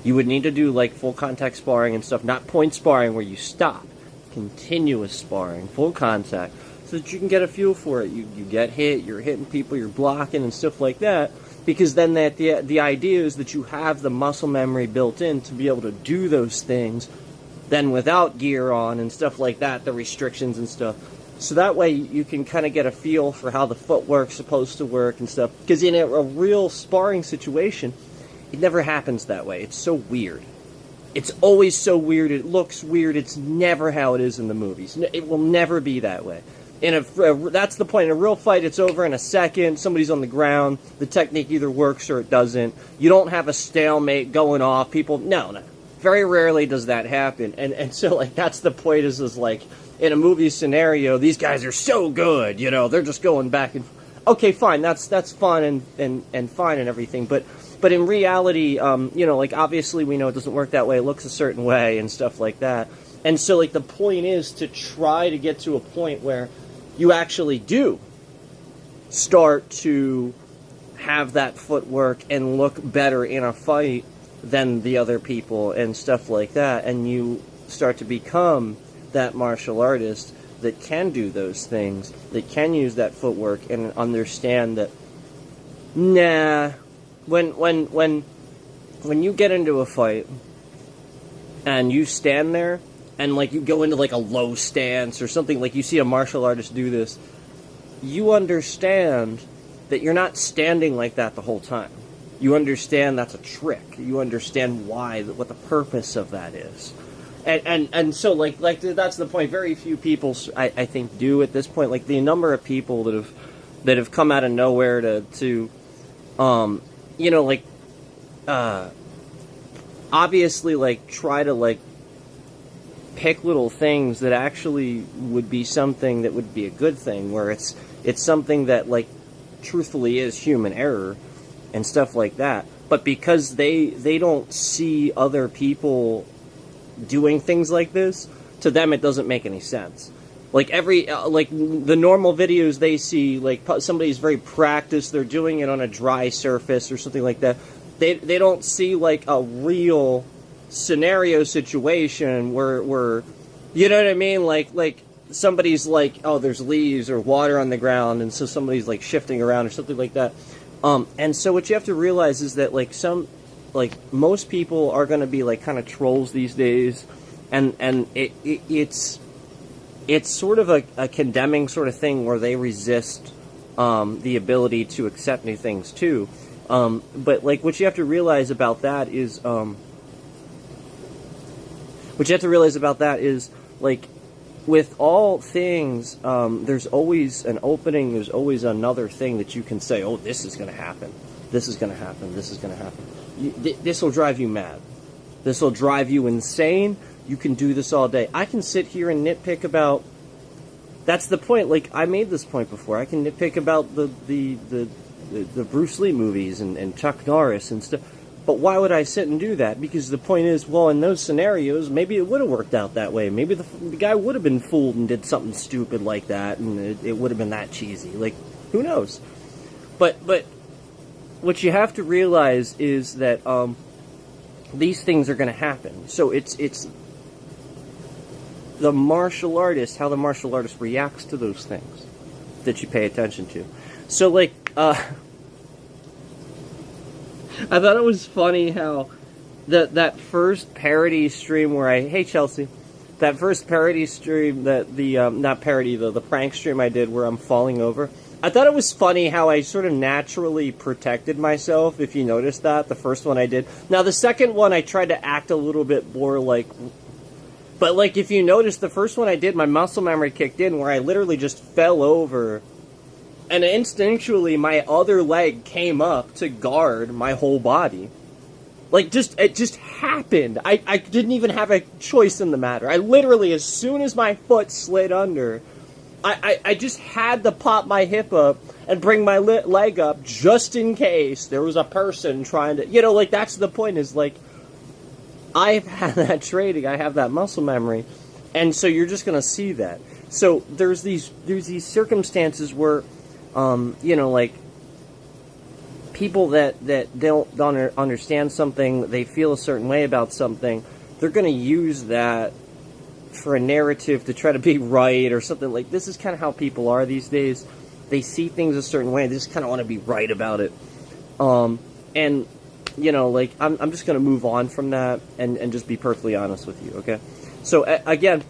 You would need to do like full contact sparring and stuff, not point sparring where you stop. Continuous sparring, full contact, so that you can get a feel for it. You get hit, you're hitting people, you're blocking and stuff like that, because then the idea is that you have the muscle memory built in to be able to do those things then without gear on and stuff like that, the restrictions and stuff. So that way you can kind of get a feel for how the footwork's supposed to work and stuff. Because in a real sparring situation, it never happens that way. It's so weird. It's always so weird. It looks weird. It's never how it is in the movies. It will never be that way. That's the point. In a real fight, it's over in a second. Somebody's on the ground. The technique either works or it doesn't. You don't have a stalemate going off. People, no. Very rarely does that happen. And so, like, that's the point is like, in a movie scenario, these guys are so good, they're just going back and... Okay, fine, that's fun and fine and everything, but in reality, like, obviously we know it doesn't work that way. It looks a certain way and stuff like that. And so, like, the point is to try to get to a point where you actually do start to have that footwork and look better in a fight than the other people and stuff like that, and you start to become that martial artist that can do those things, that can use that footwork and understand that, when you get into a fight and you stand there and like you go into like a low stance or something, like you see a martial artist do this, you understand that you're not standing like that the whole time. You understand that's a trick. You understand what the purpose of that is. And so like that's the point. Very few people I think do at this point. Like the number of people that have come out of nowhere to obviously like try to like pick little things that actually would be something that would be a good thing, where it's something that like truthfully is human error and stuff like that, but because they don't see other people doing things like this, to them it doesn't make any sense. Like like the normal videos they see, like somebody's very practiced, they're doing it on a dry surface or something like that. They don't see like a real scenario situation where you know what I mean? Like somebody's like, oh, there's leaves or water on the ground, and so somebody's like shifting around or something like that. And so what you have to realize is that most people are going to be like kind of trolls these days, and it's sort of a condemning sort of thing where they resist the ability to accept new things too. But like what you have to realize about that is like with all things, there's always an opening, there's always another thing that you can say, oh, this is going to happen, this is going to happen, this is going to happen. This will drive you mad. This will drive you insane. You can do this all day. I can sit here and nitpick about... That's the point. Like, I made this point before. I can nitpick about the Bruce Lee movies and Chuck Norris and stuff. But why would I sit and do that? Because the point is, well, in those scenarios, maybe it would have worked out that way. Maybe the guy would have been fooled and did something stupid like that, and it would have been that cheesy. Like, who knows? But what you have to realize is that these things are going to happen. So it's the martial artist, how the martial artist reacts to those things that you pay attention to. So, like, I thought it was funny how that first parody stream where hey Chelsea, that first parody stream, that not parody, the prank stream I did where I'm falling over, I thought it was funny how I sort of naturally protected myself, if you noticed that, the first one I did. Now the second one I tried to act a little bit more like, but like if you notice, the first one I did, my muscle memory kicked in where I literally just fell over And instinctually, my other leg came up to guard my whole body. Like, it just happened. I didn't even have a choice in the matter. I literally, as soon as my foot slid under, I just had to pop my hip up and bring my leg up just in case there was a person trying to, like, that's the point, is like, I've had that training, I have that muscle memory, and so you're just gonna see that. So there's these circumstances where, like, people that don't understand something, they feel a certain way about something, they're gonna use that for a narrative to try to be right or something. Like, this is kind of how people are these days. They see things a certain way, they just kind of want to be right about it. And, like, I'm just going to move on from that and just be perfectly honest with you, okay? So, again,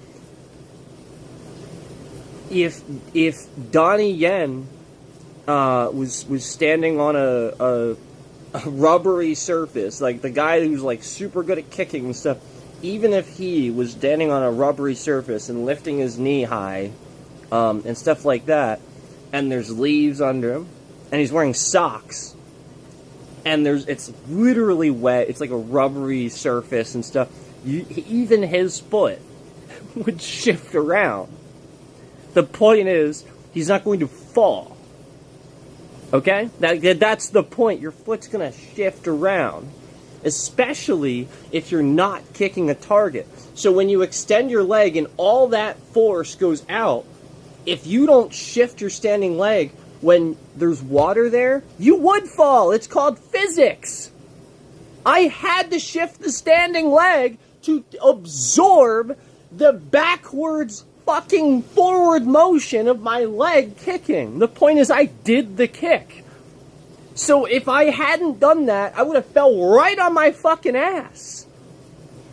if Donnie Yen was standing on a rubbery surface, like the guy who's, like, super good at kicking and stuff, even if he was standing on a rubbery surface and lifting his knee high and stuff like that, and there's leaves under him, and he's wearing socks, and it's literally wet, it's like a rubbery surface and stuff, even his foot would shift around. The point is, he's not going to fall. Okay? That's the point. Your foot's going to shift around. Especially if you're not kicking a target. So when you extend your leg and all that force goes out, if you don't shift your standing leg when there's water there, you would fall. It's called physics. I had to shift the standing leg to absorb the backwards fucking forward motion of my leg kicking. The point is, I did the kick. So if I hadn't done that, I would have fell right on my fucking ass.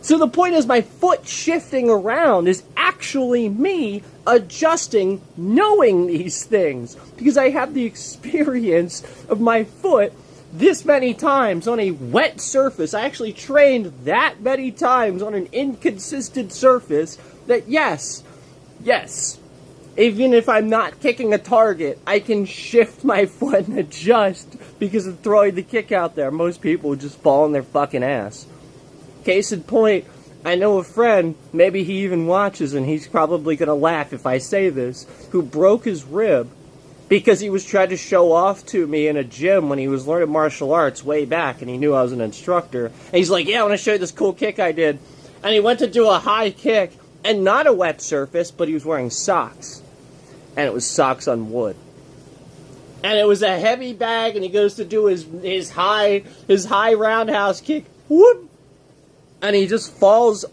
So the point is, my foot shifting around is actually me adjusting, knowing these things. Because I have the experience of my foot this many times on a wet surface. I actually trained that many times on an inconsistent surface that yes, even if I'm not kicking a target, I can shift my foot and adjust because of throwing the kick out there. Most people would just fall on their fucking ass. Case in point, I know a friend, maybe he even watches and he's probably going to laugh if I say this, who broke his rib because he was trying to show off to me in a gym when he was learning martial arts way back and he knew I was an instructor. And he's like, yeah, I want to show you this cool kick I did. And he went to do a high kick and not a wet surface, but he was wearing socks. And it was socks on wood. And it was a heavy bag, and he goes to do his high roundhouse kick. Whoop! And he just falls.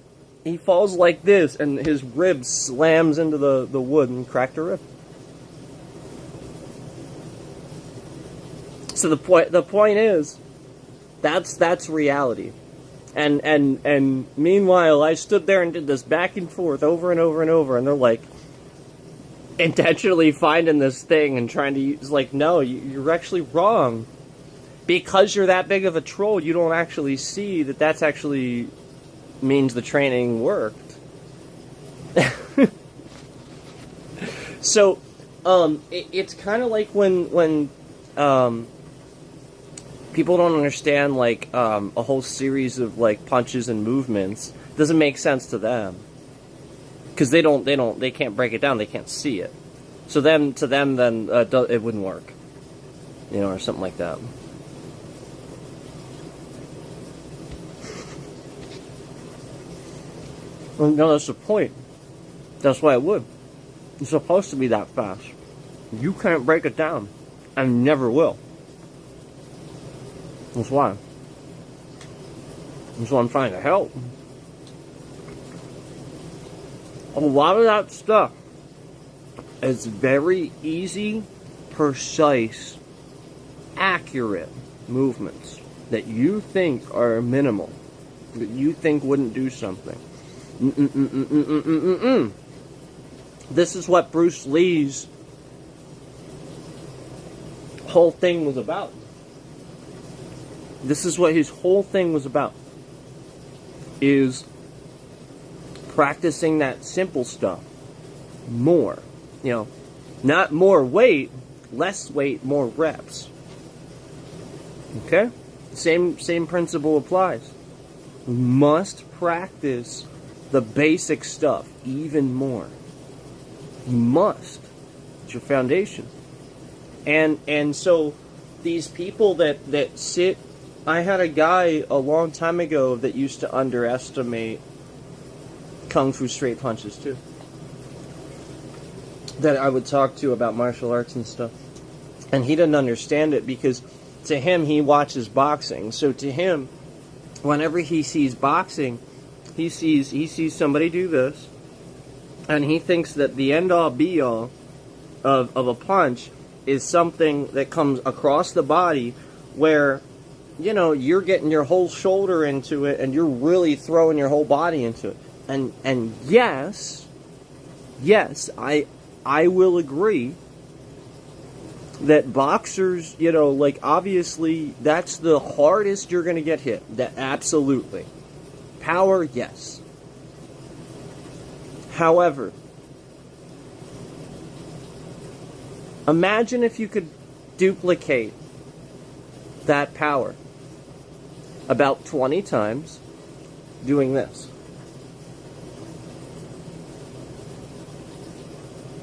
He falls like this, and his rib slams into the wood and cracked a rib. So the point is, that's reality. And meanwhile, I stood there and did this back and forth over and over and over, and they're like, intentionally finding this thing and trying to use, like, no, you're actually wrong. Because you're that big of a troll, you don't actually see that that's actually means the training worked. So, it's kind of like when people don't understand, like, a whole series of, like, punches and movements. It doesn't make sense to them. Because they can't break it down, they can't see it. So to them, then, it wouldn't work. Or something like that. Well, no, that's the point. That's why it would. It's supposed to be that fast. You can't break it down. And never will. That's why. That's why I'm trying to help. A lot of that stuff is very easy, precise, accurate movements that you think are minimal, that you think wouldn't do something. This is what Bruce Lee's whole thing was about. This is what his whole thing was about. Is practicing that simple stuff more. Not more weight, less weight, more reps. Okay? Same principle applies. We must practice the basic stuff even more. You must. It's your foundation. And so these people that sit, I had a guy a long time ago that used to underestimate Kung Fu straight punches too. That I would talk to about martial arts and stuff. And he didn't understand it because to him, he watches boxing. So to him, whenever he sees boxing, he sees somebody do this, and he thinks that the end-all be-all of a punch is something that comes across the body where, you know, you're getting your whole shoulder into it and you're really throwing your whole body into it. And yes, I will agree that boxers, you know, like, obviously, that's the hardest you're going to get hit. That absolutely. Power, yes. However, imagine if you could duplicate that power about 20 times doing this.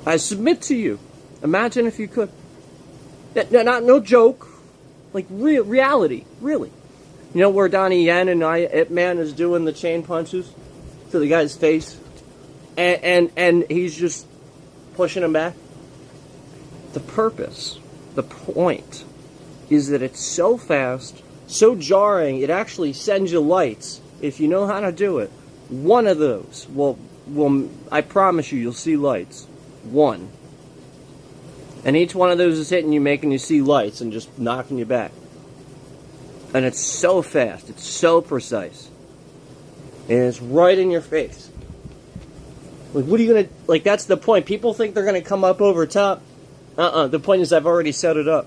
I submit to you. Imagine if you could. No joke. Like, reality. Really. You know where Donnie Yen and Ip Man is doing the chain punches to the guy's face? And he's just pushing him back? The purpose, the point, is that it's so fast, so jarring, it actually sends you lights. If you know how to do it, one of those will I promise you, you'll see lights. One. And each one of those is hitting you, making you see lights and just knocking you back. And it's so fast. It's so precise. And it's right in your face. Like, what are you going to... Like, that's the point. People think they're going to come up over top. The point is I've already set it up.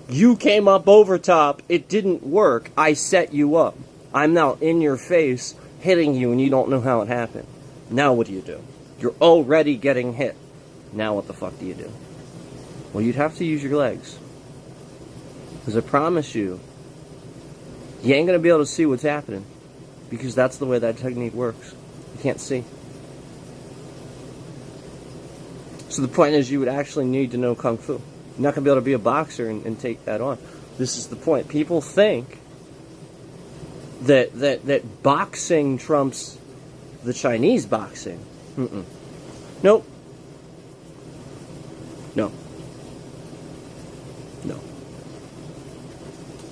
You came up over top. It didn't work. I set you up. I'm now in your face, hitting you, and you don't know how it happened. Now what do? You're already getting hit. Now what the fuck do you do? Well, you'd have to use your legs. Because I promise you, you ain't going to be able to see what's happening. Because that's the way that technique works. You can't see. So the point is, you would actually need to know Kung Fu. You're not going to be able to be a boxer and take that on. This is the point. People think that boxing trumps the Chinese boxing. Nope. No.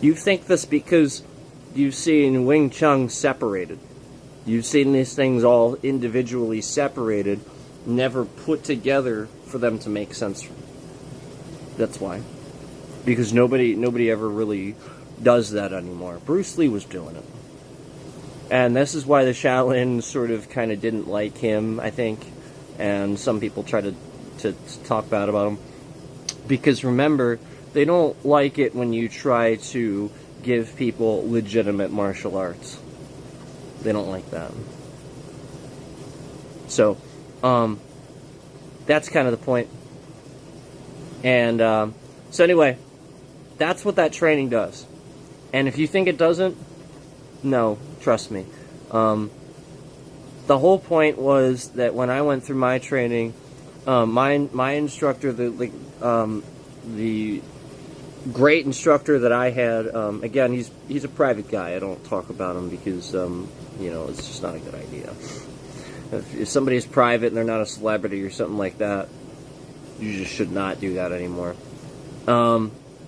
You think this because you've seen Wing Chun separated. You've seen these things all individually separated, never put together for them to make sense. That's why. Because nobody ever really does that anymore. Bruce Lee was doing it. And this is why the Shaolin sort of kind of didn't like him, I think. And some people try to talk bad about him. Because remember, they don't like it when you try to give people legitimate martial arts. They don't like that. So, that's kind of the point. And, so anyway, that's what that training does. And if you think it doesn't, no, trust me. The whole point was that when I went through my training, my instructor, the great instructor that I had, again, he's a private guy. I don't talk about him because, you know, it's just not a good idea. If somebody's private and they're not a celebrity or something like that, you just should not do that anymore.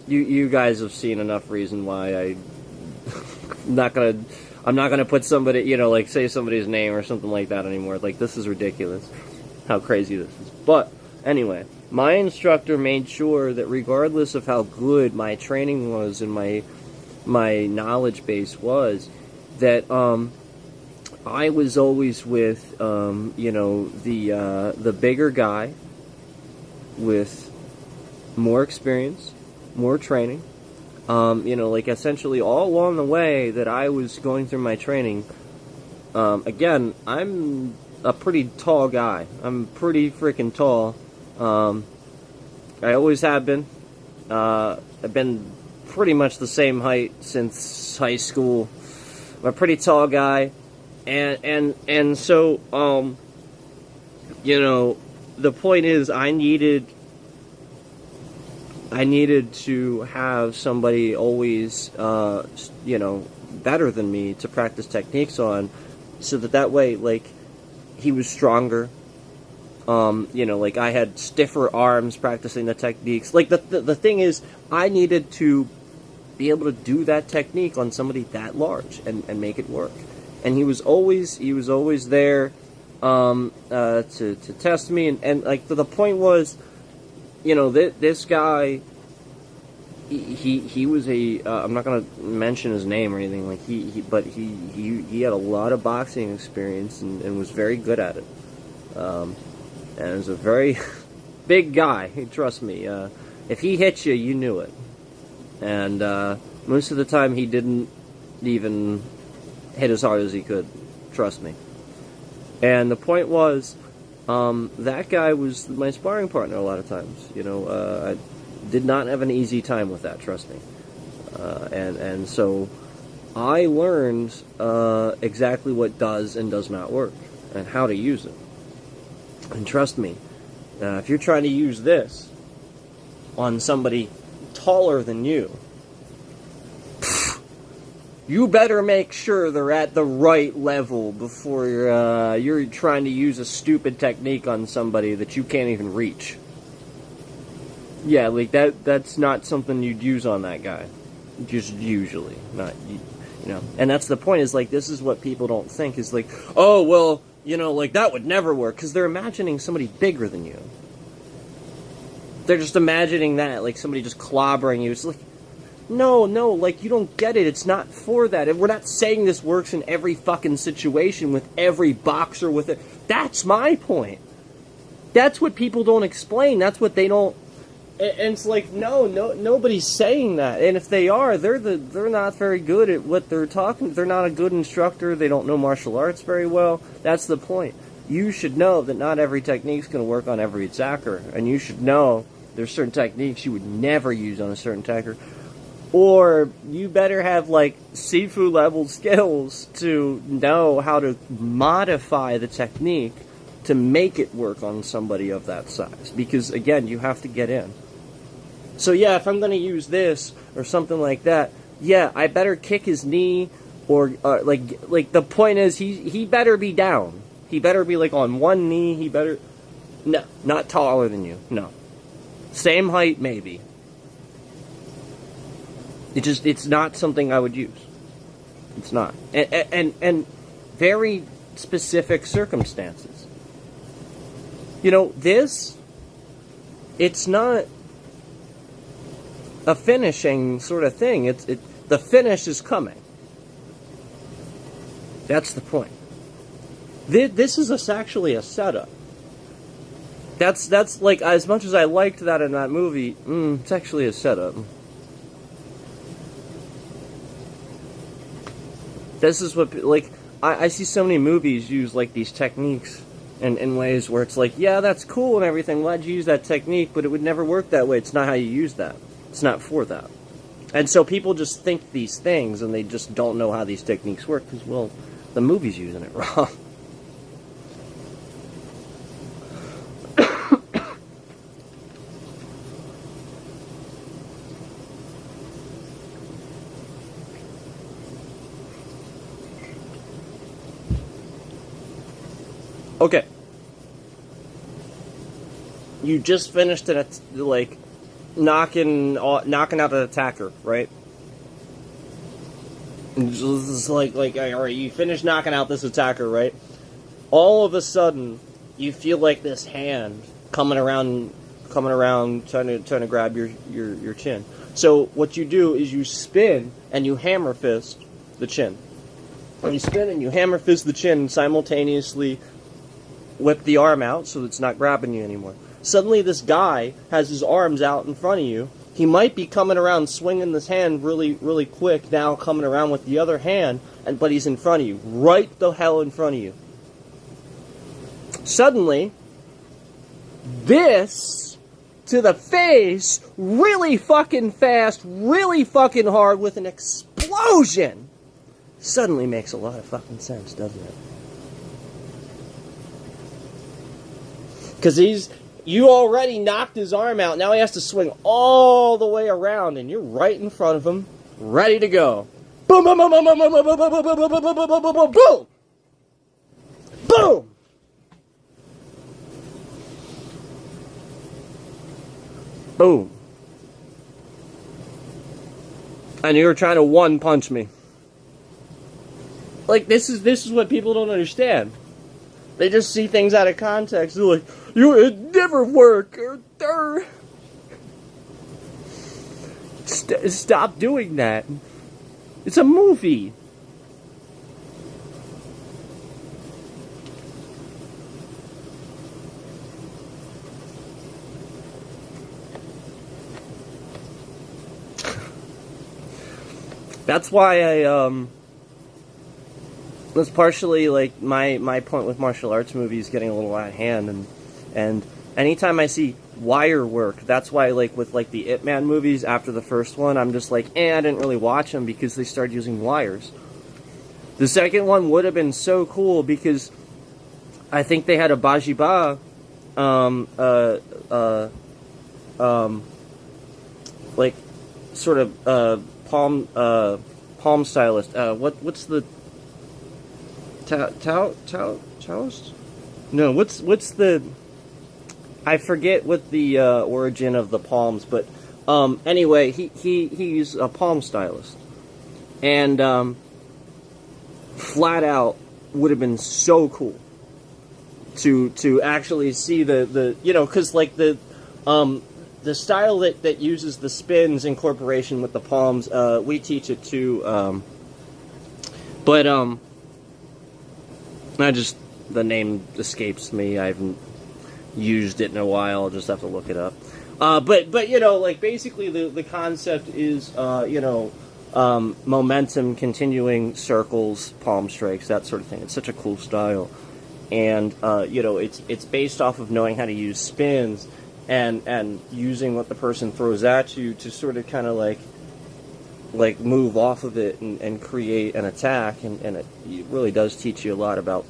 You guys have seen enough reason why I'm not gonna put somebody, you know, like, say somebody's name or something like that anymore. Like, this is ridiculous how crazy this is. But anyway, my instructor made sure that regardless of how good my training was and my knowledge base was, that I was always with you know, the bigger guy with more experience, more training. You know, like, essentially all along the way that I was going through my training, again, I'm a pretty tall guy. I'm pretty freaking tall. I always have been. I've been pretty much the same height since high school. I'm a pretty tall guy, and so the point is, I needed to have somebody always better than me to practice techniques on, so that way, like, he was stronger. Like, I had stiffer arms practicing the techniques. Like, the thing is, I needed to be able to do that technique on somebody that large and make it work. And he was always there to test me. And like, the point was, this guy, he was I'm not going to mention his name or anything, like, but he had a lot of boxing experience and was very good at it. And he was a very big guy, trust me. If he hit you, you knew it. And most of the time, he didn't even hit as hard as he could, trust me. And the point was, that guy was my sparring partner a lot of times. I did not have an easy time with that, trust me. And so I learned exactly what does and does not work, and how to use it. And trust me, if you're trying to use this on somebody taller than you, you better make sure they're at the right level before you're trying to use a stupid technique on somebody that you can't even reach. Yeah, like, that's not something you'd use on that guy. Just usually. Not, And that's the point, is, like, this is what people don't think, is like, oh, well, like, that would never work, because they're imagining somebody bigger than you. They're just imagining that, like, somebody just clobbering you. It's like, no, like, you don't get it. It's not for that. And we're not saying this works in every fucking situation with every boxer with it. That's my point. That's what people don't explain. That's what they don't. And it's like, no, nobody's saying that. And if they are, they're not very good at what they're talking. They're not a good instructor. They don't know martial arts very well. That's the point. You should know that not every technique's going to work on every attacker, and you should know there's certain techniques you would never use on a certain attacker. Or you better have, like, Sifu level skills to know how to modify the technique to make it work on somebody of that size. Because, again, you have to get in. So yeah, if I'm going to use this or something like that, yeah, I better kick his knee, or like the point is, he better be down. He better be, like, on one knee. He better, no, not taller than you. No, same height maybe. It's not something I would use. It's not, and very specific circumstances. This, it's not a finishing sort of thing. The finish is coming. That's the point. This is actually a setup. That's like, as much as I liked that in that movie, it's actually a setup. This is what, like, I see so many movies use, like, these techniques in ways where it's like, yeah, that's cool and everything, glad you use that technique, but it would never work that way. It's not how you use that. It's not for that. And so people just think these things, and they just don't know how these techniques work, because, well, the movie's using it wrong. Okay. You just finished it, like, knocking out an attacker, right? It's like, all right, you finished knocking out this attacker, right? All of a sudden, you feel like this hand coming around, trying to grab your chin. So what you do is you spin and you hammer fist the chin. And you spin and you hammer fist the chin, and simultaneously whip the arm out so it's not grabbing you anymore. Suddenly this guy has his arms out in front of you. He might be coming around swinging this hand really, really quick, now coming around with the other hand, but he's in front of you. Right the hell in front of you. Suddenly, this to the face really fucking fast, really fucking hard with an explosion suddenly makes a lot of fucking sense, doesn't it? Because you already knocked his arm out. Now he has to swing all the way around, and you're right in front of him, ready to go. Boom, boom, boom, boom, boom, boom, boom, boom, boom, boom, boom, boom, boom, boom, boom, boom, boom. Boom. And you were trying to one-punch me. Like, this is what people don't understand. They just see things out of context. They're like, it never work. Stop doing that. It's a movie. That's why that's partially like my point with martial arts movies getting a little out of hand, and anytime I see wire work, that's why like with like the Ip Man movies after the first one, I'm just like, I didn't really watch them because they started using wires. The second one would have been so cool because I think they had a Bajiba, like sort of palm stylist. What's the Taoist? No, what's the? I forget what the origin of the palms, but anyway, he's a palm stylist, and flat out would have been so cool to actually see the because like the style that uses the spins in corporation with the palms, we teach it too, but the name escapes me. I haven't used it in a while. I'll just have to look it up. But like basically the concept is momentum, continuing circles, palm strikes, that sort of thing. It's such a cool style, and it's based off of knowing how to use spins and using what the person throws at you to sort of kind of like move off of it and create an attack, and it really does teach you a lot about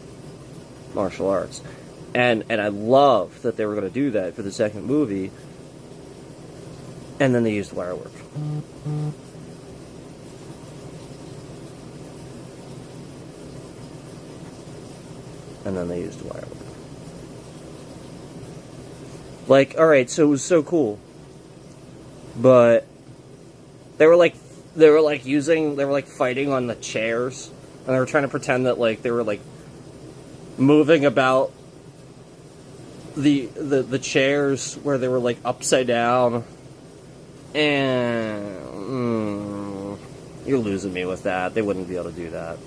martial arts. And I love that they were going to do that for the second movie, and then they used wire work. And then they used wire work. Like, alright, so it was so cool. But they were fighting on the chairs, and they were trying to pretend that like they were like moving about the chairs where they were like upside down, and you're losing me with that. They wouldn't be able to do that.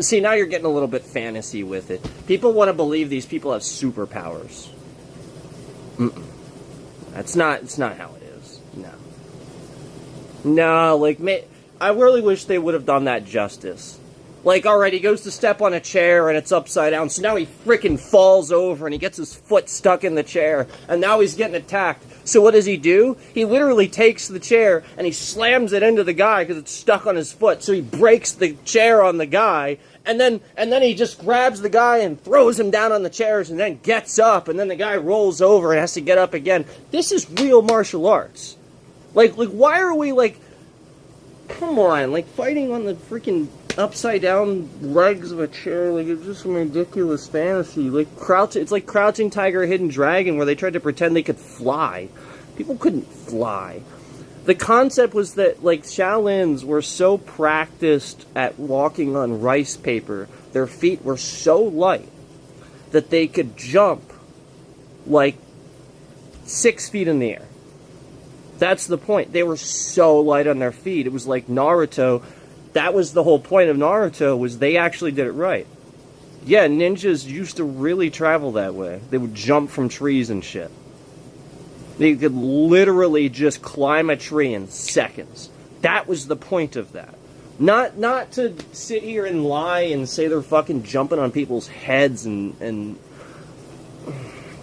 See, now you're getting a little bit fantasy with it. People want to believe these people have superpowers. It's not how it is. No, like I really wish they would have done that justice. Like, alright, he goes to step on a chair and it's upside down, so now he freaking falls over and he gets his foot stuck in the chair, and now he's getting attacked. So what does he do? He literally takes the chair and he slams it into the guy because it's stuck on his foot, so he breaks the chair on the guy, and then he just grabs the guy and throws him down on the chairs and then gets up, and then the guy rolls over and has to get up again. This is real martial arts. Like why are we like, come on, like fighting on the freaking upside down legs of a chair? Like, it's just some ridiculous fantasy. Like it's like Crouching Tiger, Hidden Dragon, where they tried to pretend they could fly. People couldn't fly. The concept was that like Shaolins were so practiced at walking on rice paper, their feet were so light that they could jump like 6 feet in the air. That's the point. They were so light on their feet. It was like Naruto. That was the whole point of Naruto, was they actually did it right. Yeah, ninjas used to really travel that way. They would jump from trees and shit. They could literally just climb a tree in seconds. That was the point of that. Not to sit here and lie and say they're fucking jumping on people's heads and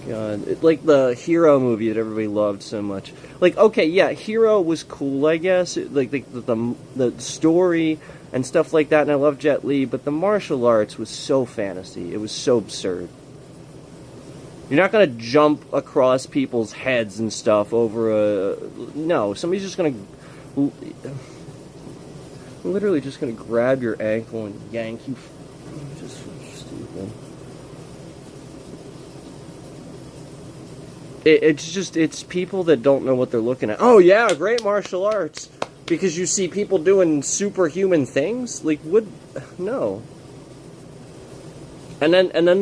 God. Like the Hero movie that everybody loved so much. Like, okay, yeah, Hero was cool, I guess. Like, the story and stuff like that, and I love Jet Li, but the martial arts was so fantasy. It was so absurd. You're not gonna jump across people's heads and stuff over a... No, somebody's just gonna... Literally just gonna grab your ankle and yank you. Just stupid. It's people that don't know what they're looking at. Oh yeah, great martial arts. Because you see people doing superhuman things? Like, what? No. And then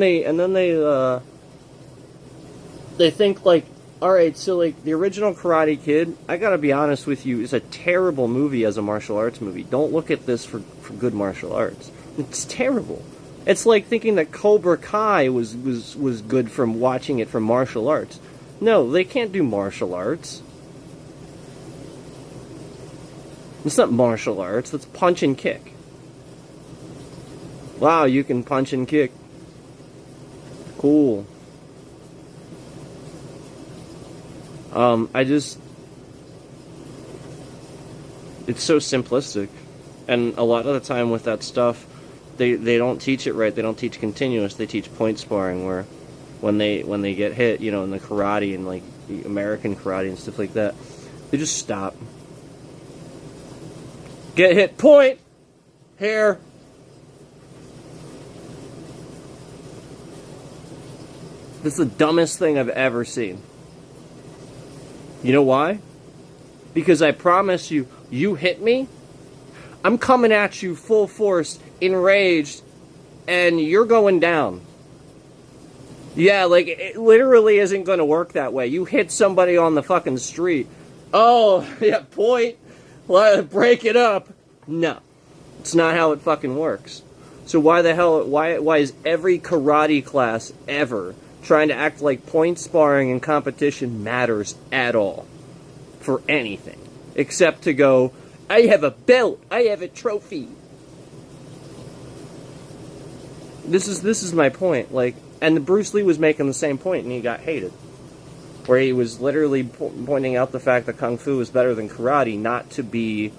they think, like, alright, so, like, the original Karate Kid, I gotta be honest with you, is a terrible movie as a martial arts movie. Don't look at this for good martial arts. It's terrible. It's like thinking that Cobra Kai was good from watching it from martial arts. No, they can't do martial arts. It's not martial arts, that's punch and kick. Wow, you can punch and kick. Cool. It's so simplistic. And a lot of the time with that stuff, they don't teach it right. They don't teach continuous. They teach point sparring, where when they get hit, you know, in the karate and like the American karate and stuff like that, they just stop. Get hit, point, here. This is the dumbest thing I've ever seen. You know why? Because I promise you, you hit me, I'm coming at you full force, enraged, and you're going down. Yeah, like, it literally isn't going to work that way. You hit somebody on the fucking street. Oh, yeah, point. Break it up. No. It's not how it fucking works. So why the hell, why is every karate class ever trying to act like point sparring and competition matters at all? For anything. Except to go, I have a belt, I have a trophy. This is my point, like, and Bruce Lee was making the same point and he got hated. Where he was literally pointing out the fact that Kung Fu is better than karate, not to be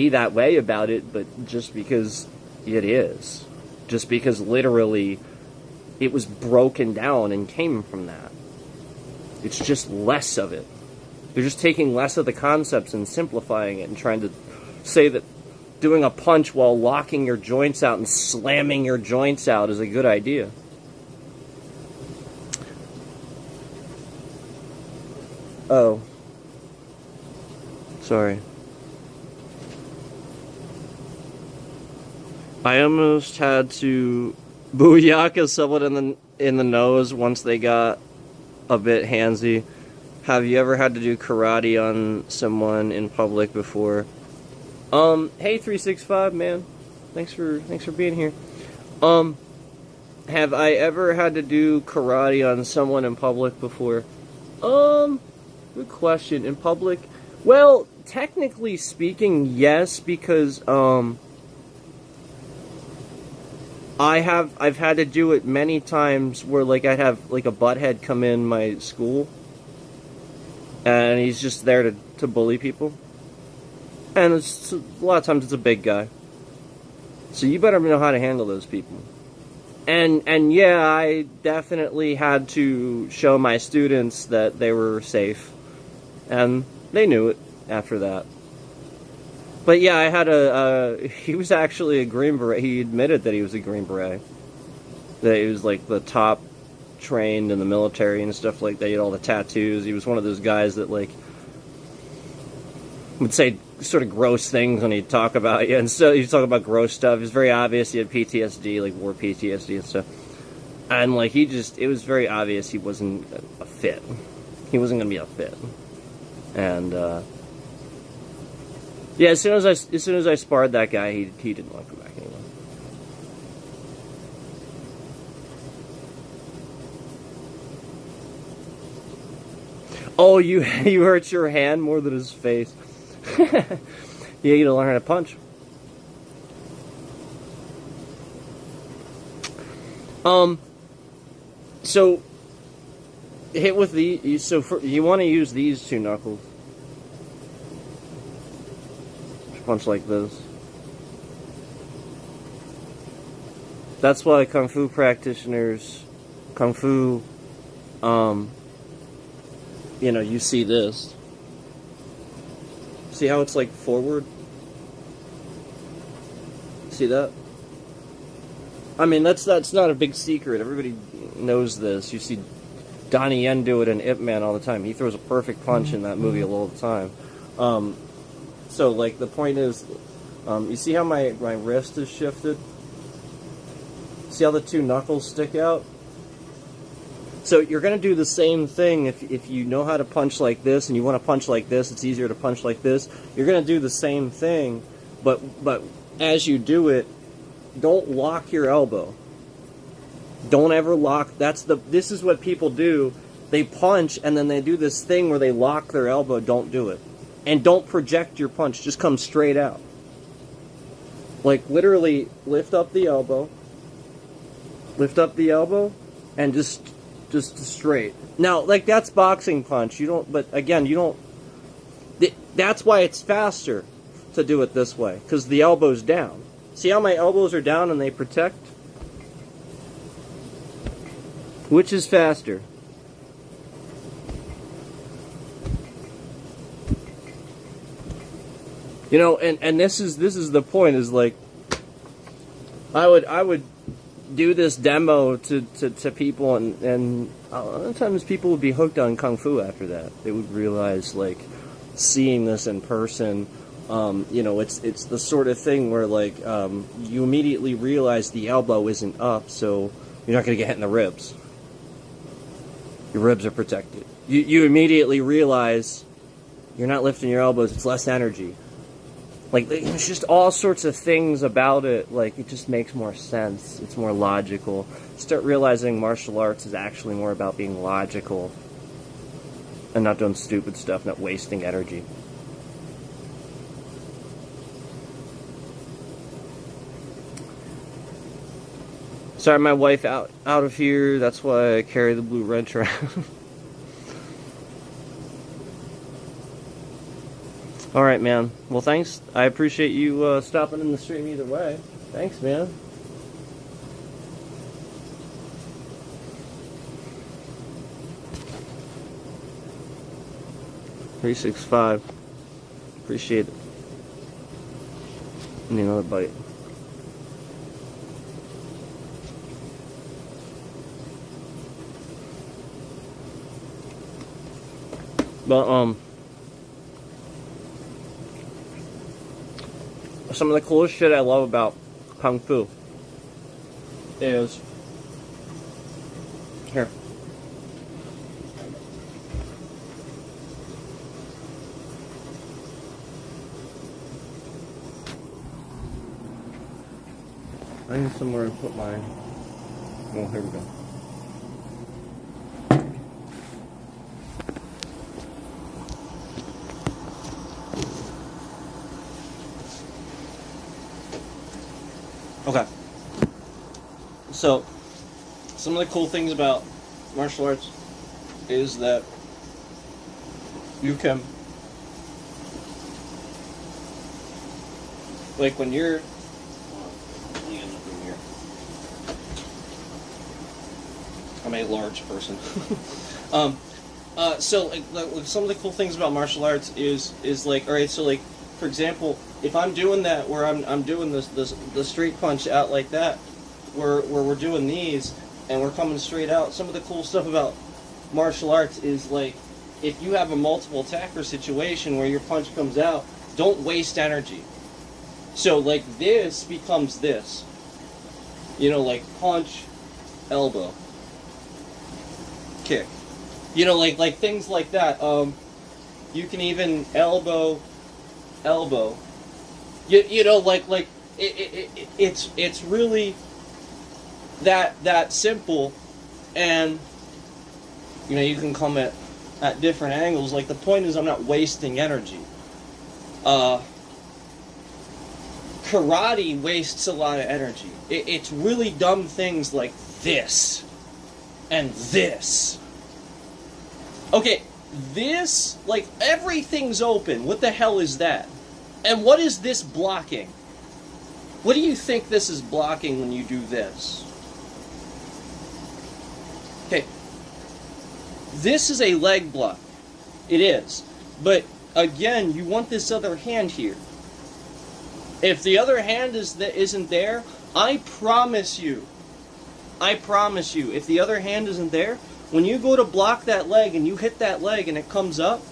that way about it, but just because it is. Just because literally it was broken down and came from that. It's just less of it. They're just taking less of the concepts and simplifying it and trying to say that doing a punch while locking your joints out and slamming your joints out is a good idea. Oh. Sorry. I almost had to booyaka someone in the nose once they got a bit handsy. Have you ever had to do karate on someone in public before? Hey 365 man. Thanks for being here. Have I ever had to do karate on someone in public before? Good question. In public? Well, technically speaking, yes, because I've had to do it many times where, like, I'd have, like, a butthead come in my school, and he's just there to bully people. And a lot of times it's a big guy. So you better know how to handle those people. And yeah, I definitely had to show my students that they were safe. And they knew it after that. But yeah, I had he was actually a Green Beret. He admitted that he was a Green Beret. That he was like the top trained in the military and stuff like that. He had all the tattoos. He was one of those guys that, like, would say sort of gross things when he'd talk about you. And so he'd talk about gross stuff. It was very obvious he had PTSD, like war PTSD and stuff. And like it was very obvious he wasn't a fit. He wasn't going to be a fit. And yeah, as soon as I sparred that guy, he didn't want to come back anymore. Oh, you hurt your hand more than his face. Yeah, you gotta learn how to punch. So hit with the, so you want to use these two knuckles. Punch like this. That's why Kung Fu practitioners, Kung Fu, you know, you see this. See how it's like forward? See that? I mean, that's not a big secret. Everybody knows this. You see Donnie Yen do it in Ip Man all the time. He throws a perfect punch in that movie all the time. So, like, the point is, you see how my wrist is shifted? See how the two knuckles stick out? So you're going to do the same thing if you know how to punch like this and you want to punch like this, it's easier to punch like this. You're going to do the same thing, but as you do it, don't lock your elbow. Don't ever lock. This is what people do. They punch and then they do this thing where they lock their elbow. Don't do it. And don't project your punch. Just come straight out. Like, literally lift up the elbow. Lift up the elbow and just straight. Now, like, that's boxing punch. You don't, but again, you don't, that's why it's faster to do it this way, because the elbow's down. See how my elbows are down and they protect? Which is faster? You know, and this is the point, is like, I would do this demo to people, and a lot of times people would be hooked on Kung Fu after that. They would realize, like, seeing this in person, you know, it's the sort of thing where, like, you immediately realize the elbow isn't up, so you're not going to get hit in the ribs. Your ribs are protected. You immediately realize you're not lifting your elbows, it's less energy. Like, there's just all sorts of things about it. Like, it just makes more sense. It's more logical. Start realizing martial arts is actually more about being logical and not doing stupid stuff, not wasting energy. Sorry, my wife out of here. That's why I carry the blue wrench around. Alright, man. Well, thanks. I appreciate you stopping in the stream either way. Thanks, man. $365. Appreciate it. Need another bite. But, some of the coolest shit I love about Kung Fu is, here. I need somewhere to put my, oh, here we go. Okay. So, some of the cool things about martial arts is that you can, like, when you're, I'm a large person. So like some of the cool things about martial arts is like, all right, so like, for example, if I'm doing that where I'm doing the straight punch out like that, where we're doing these and we're coming straight out, some of the cool stuff about martial arts is, like, if you have a multiple attacker situation where your punch comes out, don't waste energy. So like this becomes this, you know, like punch, elbow, kick, you know, like things like that. You can even elbow, you know, like it's really that simple, and you know, you can come at different angles. Like, the point is, I'm not wasting energy. Karate wastes a lot of energy. It's really dumb things like this and this Okay, this, like, everything's open. What the hell is that? And what is this blocking? What do you think this is blocking when you do this? Okay. This is a leg block. It is. But, again, you want this other hand here. If the other hand isn't there, I promise you, if the other hand isn't there, when you go to block that leg and you hit that leg and it comes up,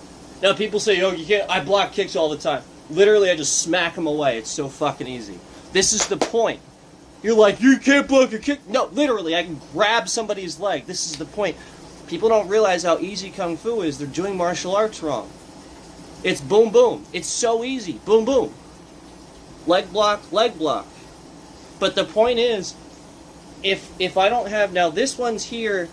now people say, oh, you can't, I block kicks all the time. Literally, I just smack them away. It's so fucking easy. This is the point. You're like, you can't block a kick. No, literally, I can grab somebody's leg. This is the point. People don't realize how easy Kung Fu is. They're doing martial arts wrong. It's boom, boom. It's so easy. Boom, boom. Leg block, leg block. But the point is, if I don't have, now this one's here,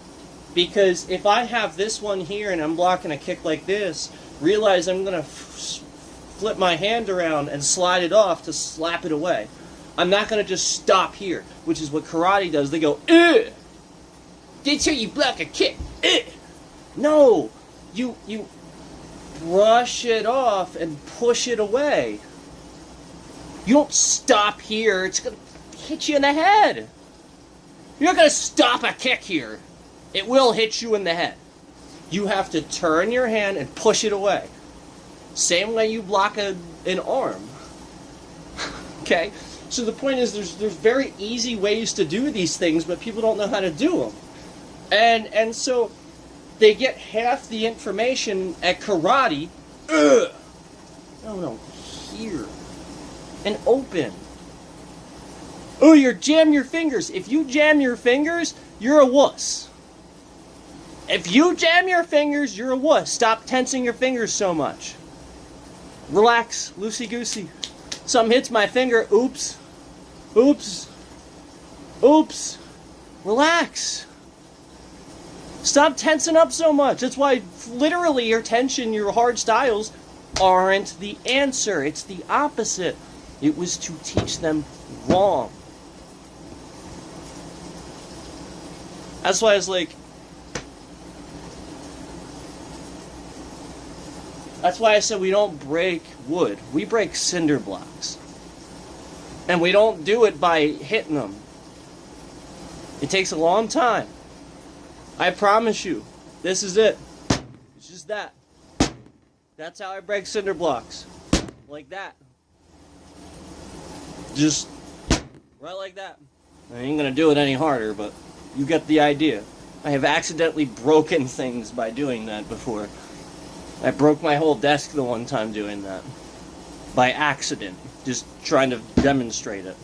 because if I have this one here and I'm blocking a kick like this, realize I'm going to flip my hand around and slide it off to slap it away. I'm not going to just stop here, which is what karate does. They go, ugh! That's how you block a kick. Ugh! No! You brush it off and push it away. You don't stop here. It's going to hit you in the head. You're not going to stop a kick here. It will hit you in the head. You have to turn your hand and push it away. Same way you block an arm. Okay? So the point is there's very easy ways to do these things, but people don't know how to do them. And so they get half the information at karate. Ugh. No, here. And open. Oh, you're jam your fingers. If you jam your fingers, you're a wuss. If you jam your fingers, you're a wuss. Stop tensing your fingers so much. Relax, loosey-goosey. Something hits my finger. Oops. Oops. Oops. Relax. Stop tensing up so much. That's why literally your tension, your hard styles aren't the answer. It's the opposite. It was to teach them wrong. That's why it's like, that's why I said we don't break wood. We break cinder blocks. And we don't do it by hitting them. It takes a long time. I promise you. This is it. It's just that. That's how I break cinder blocks. Like that. Just right like that. I ain't gonna do it any harder, but you get the idea. I have accidentally broken things by doing that before. I broke my whole desk the one time doing that. By accident. Just trying to demonstrate it.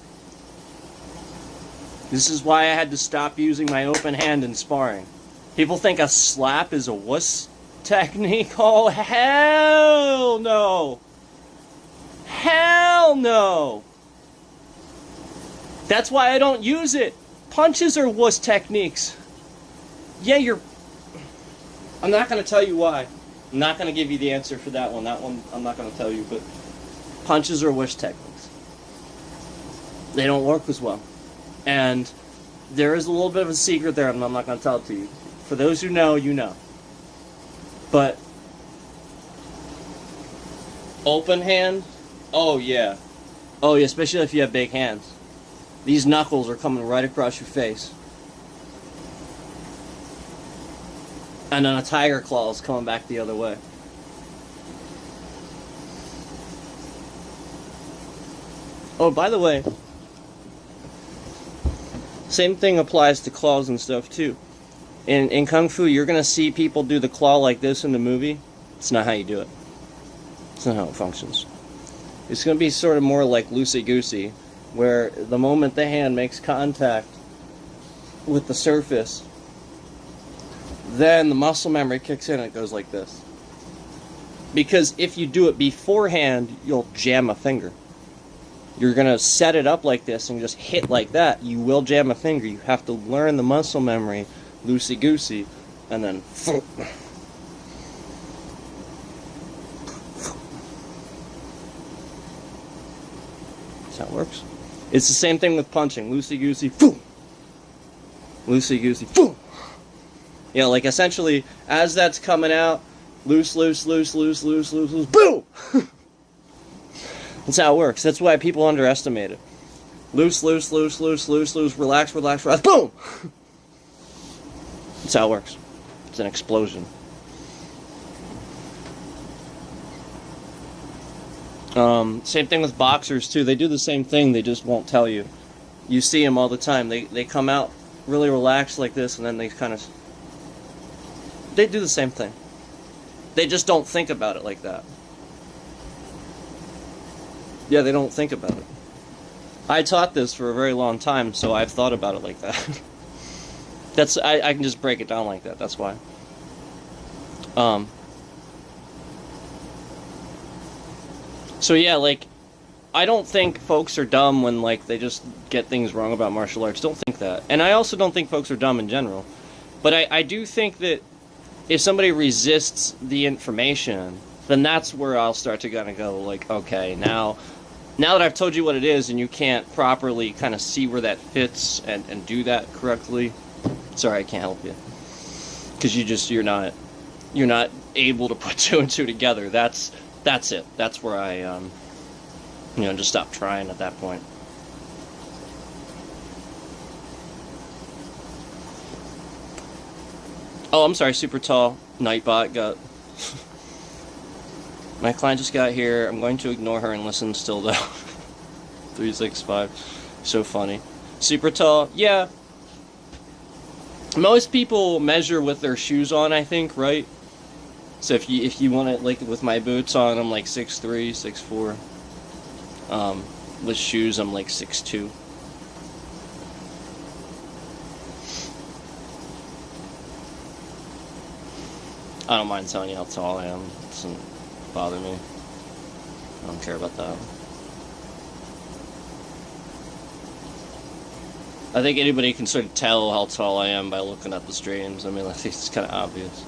This is why I had to stop using my open hand in sparring. People think a slap is a wuss technique. Oh, hell no! Hell no! That's why I don't use it. Punches are wuss techniques. Yeah, I'm not going to tell you why. I'm not going to give you the answer for that one. That one I'm not going to tell you, but punches are wuss techniques. They don't work as well. And there is a little bit of a secret there, and I'm not going to tell it to you. For those who know, you know. But open hand, oh yeah. Oh yeah, especially if you have big hands. These knuckles are coming right across your face. And then a tiger claw is coming back the other way. Oh, by the way, same thing applies to claws and stuff too. In Kung Fu, you're going to see people do the claw like this in the movie. It's not how you do it. It's not how it functions. It's going to be sort of more like loosey-goosey, where the moment the hand makes contact with the surface, then the muscle memory kicks in and it goes like this. Because if you do it beforehand, you'll jam a finger. You're going to set it up like this and just hit like that. You will jam a finger. You have to learn the muscle memory, loosey-goosey, and then... That's how it works. It's the same thing with punching. Loosey-goosey, loosey-goosey, You know, like essentially, as that's coming out, loose, loose, loose, loose, loose, loose, loose, boom! That's how it works. That's why people underestimate it. Loose, loose, loose, loose, loose, loose, relax, relax, relax, boom! That's how it works. It's an explosion. Same thing with boxers, too. They do the same thing, they just won't tell you. You see them all the time. They come out really relaxed like this, and then they kind of... They do the same thing. They just don't think about it like that. Yeah, they don't think about it. I taught this for a very long time, so I've thought about it like that. I can just break it down like that, that's why. So yeah, like, I don't think folks are dumb when, like, they just get things wrong about martial arts. Don't think that. And I also don't think folks are dumb in general. But I do think that if somebody resists the information, then that's where I'll start to kind of go, like, okay, now that I've told you what it is and you can't properly kind of see where that fits and do that correctly, sorry, I can't help you. Because you're not able to put two and two together. That's it. That's where I, just stop trying at that point. Oh, I'm sorry, super tall. Nightbot got... My client just got here. I'm going to ignore her and listen still, though. 365. So funny. Super tall. Yeah. Most people measure with their shoes on, I think, right? So if you want it, like, with my boots on, I'm like 6'3", 6'4". With shoes, I'm like 6'2". I don't mind telling you how tall I am. It doesn't bother me. I don't care about that. I think anybody can sort of tell how tall I am by looking at the streams. I mean, I think it's kind of obvious.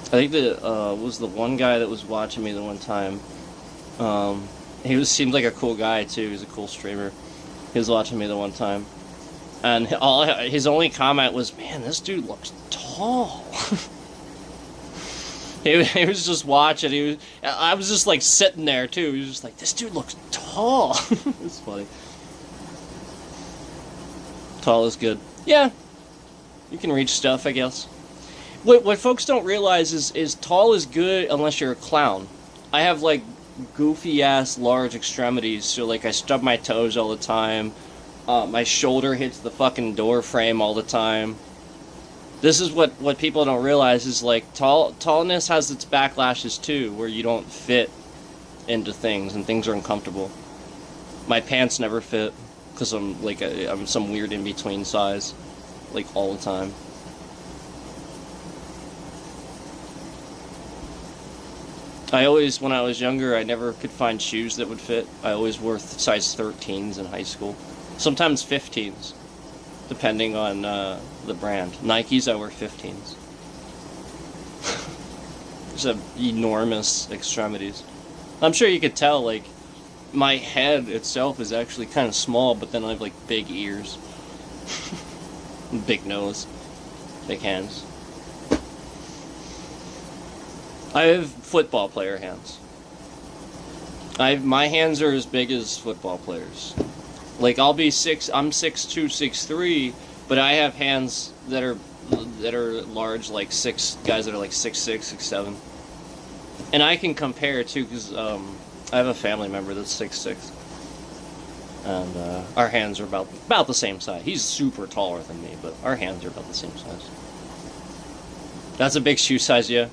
I think that was the one guy that was watching me the one time. Seemed like a cool guy too. He was a cool streamer. He was watching me the one time, and his only comment was, "Man, this dude looks tall." he was just watching. I was just like sitting there too. He was just like, "This dude looks tall." It's funny. Tall is good. Yeah, you can reach stuff, I guess. What folks don't realize is tall is good unless you're a clown. I have like goofy ass large extremities, so like I stub my toes all the time. My shoulder hits the fucking door frame all the time. This is what people don't realize is like tallness has its backlashes too, where you don't fit into things and things are uncomfortable. My pants never fit because I'm like I'm some weird in between size, like all the time. When I was younger, I never could find shoes that would fit. I always wore size 13s in high school. Sometimes 15s, depending on the brand. Nikes, I wear 15s. Just have enormous extremities. I'm sure you could tell, like, my head itself is actually kind of small, but then I have, like, big ears. Big nose. Big hands. I have football player hands. My hands are as big as football players. Like I'm 6'2", 6'3", but I have hands that are large, like guys that are like 6'6", 6'7". And I can compare too, because I have a family member that's 6'6". And our hands are about the same size. He's super taller than me, but our hands are about the same size. That's a big shoe size, yeah.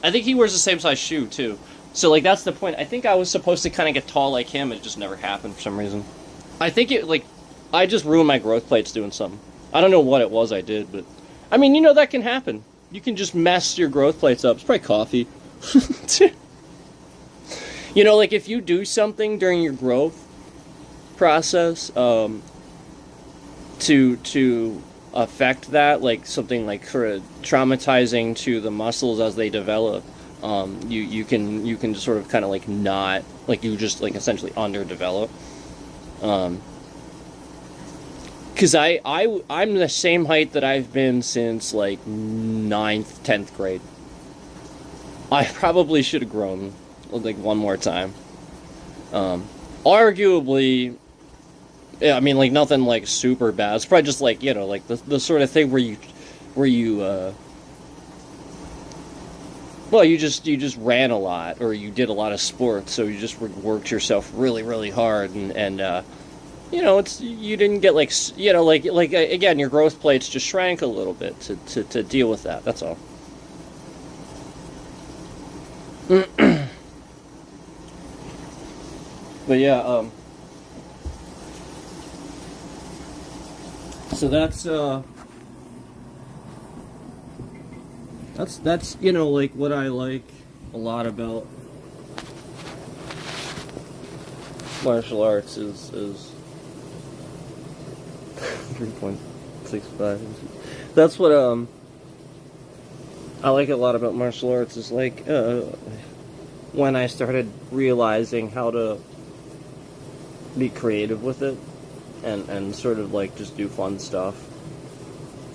I think he wears the same size shoe, too. So, like, that's the point. I think I was supposed to kind of get tall like him, it just never happened for some reason. I think I just ruined my growth plates doing something. I don't know what it was I did, but... I mean, that can happen. You can just mess your growth plates up. It's probably coffee. Like, if you do something during your growth process, to affect that, like something like sort of traumatizing to the muscles as they develop, you can sort of kind of like not, like you just like essentially underdevelop, Because I'm the same height that I've been since, like, 9th, 10th grade. I probably should have grown, like, one more time. Arguably, yeah, I mean, like, nothing, like, super bad. It's probably just, like, you know, like, the sort of thing where you, well, you just ran a lot, or you did a lot of sports, so you just worked yourself really, really hard, and you know, you didn't get, like, you know, like again, your growth plates just shrank a little bit to deal with that. That's all. But yeah, so that's you know, like, what I like a lot about martial arts is 3.65 inches. That's what I like a lot about martial arts is, like, when I started realizing how to be creative with it and sort of, like, just do fun stuff.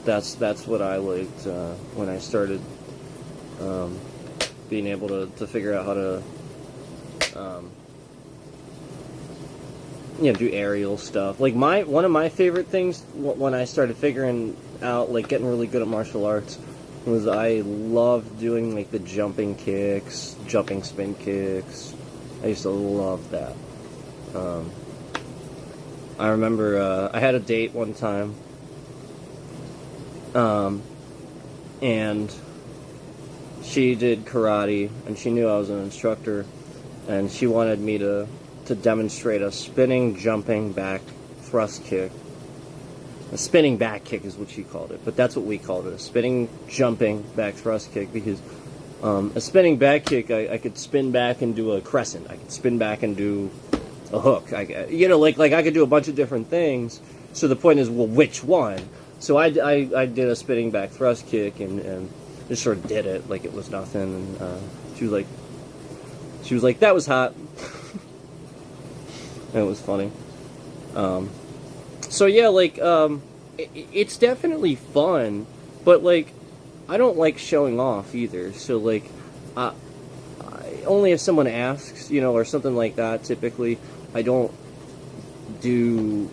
That's what I liked when I started being able to figure out how to you know, do aerial stuff. Like, one of my favorite things when I started figuring out, like, getting really good at martial arts was I loved doing, like, the jumping kicks, jumping spin kicks. I used to love that. I remember I had a date one time, and she did karate, and she knew I was an instructor, and she wanted me to demonstrate a spinning, jumping back thrust kick. A spinning back kick is what she called it, but that's what we called it, a spinning, jumping back thrust kick, because a spinning back kick, I could spin back and do a crescent. I could spin back and do a hook. You know, like I could do a bunch of different things. So the point is, well, which one? So I did a spinning back thrust kick and just sort of did it like it was nothing. And she was like, that was hot. It was funny. So yeah, like, it's definitely fun, but, like, I don't like showing off either. So, like, only if someone asks, you know, or something like that. Typically, I don't do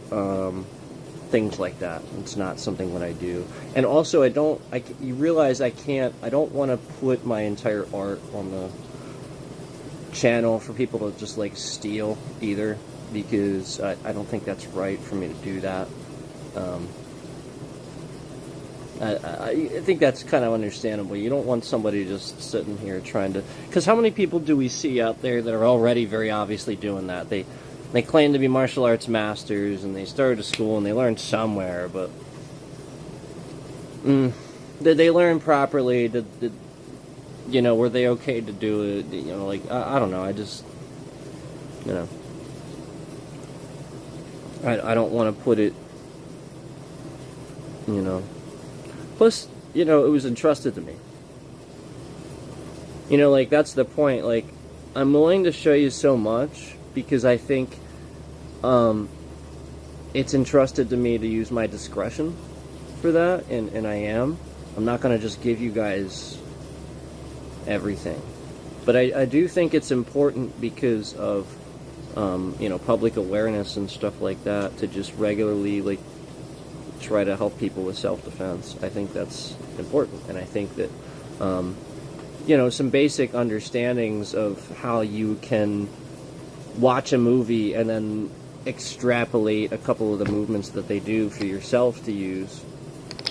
things like that. It's not something that I do. And also, you realize I don't want to put my entire art on the channel for people to just, like, steal either, because I don't think that's right for me to do that. I think that's kind of understandable. You don't want somebody just sitting here trying to... Because how many people do we see out there that are already very obviously doing that? They claim to be martial arts masters, and they started a school, and they learned somewhere, but... did they learn properly? Did you know, were they okay to do it? You know, like, I don't know. I just... You know... I don't want to put it... You know... Plus, you know, it was entrusted to me. You know, like, that's the point. Like, I'm willing to show you so much because I think it's entrusted to me to use my discretion for that, and I am. I'm not going to just give you guys everything. But I do think it's important because of, you know, public awareness and stuff like that, to just regularly, like, try to help people with self-defense. I think that's important, and I think that, you know, some basic understandings of how you can watch a movie and then extrapolate a couple of the movements that they do for yourself to use.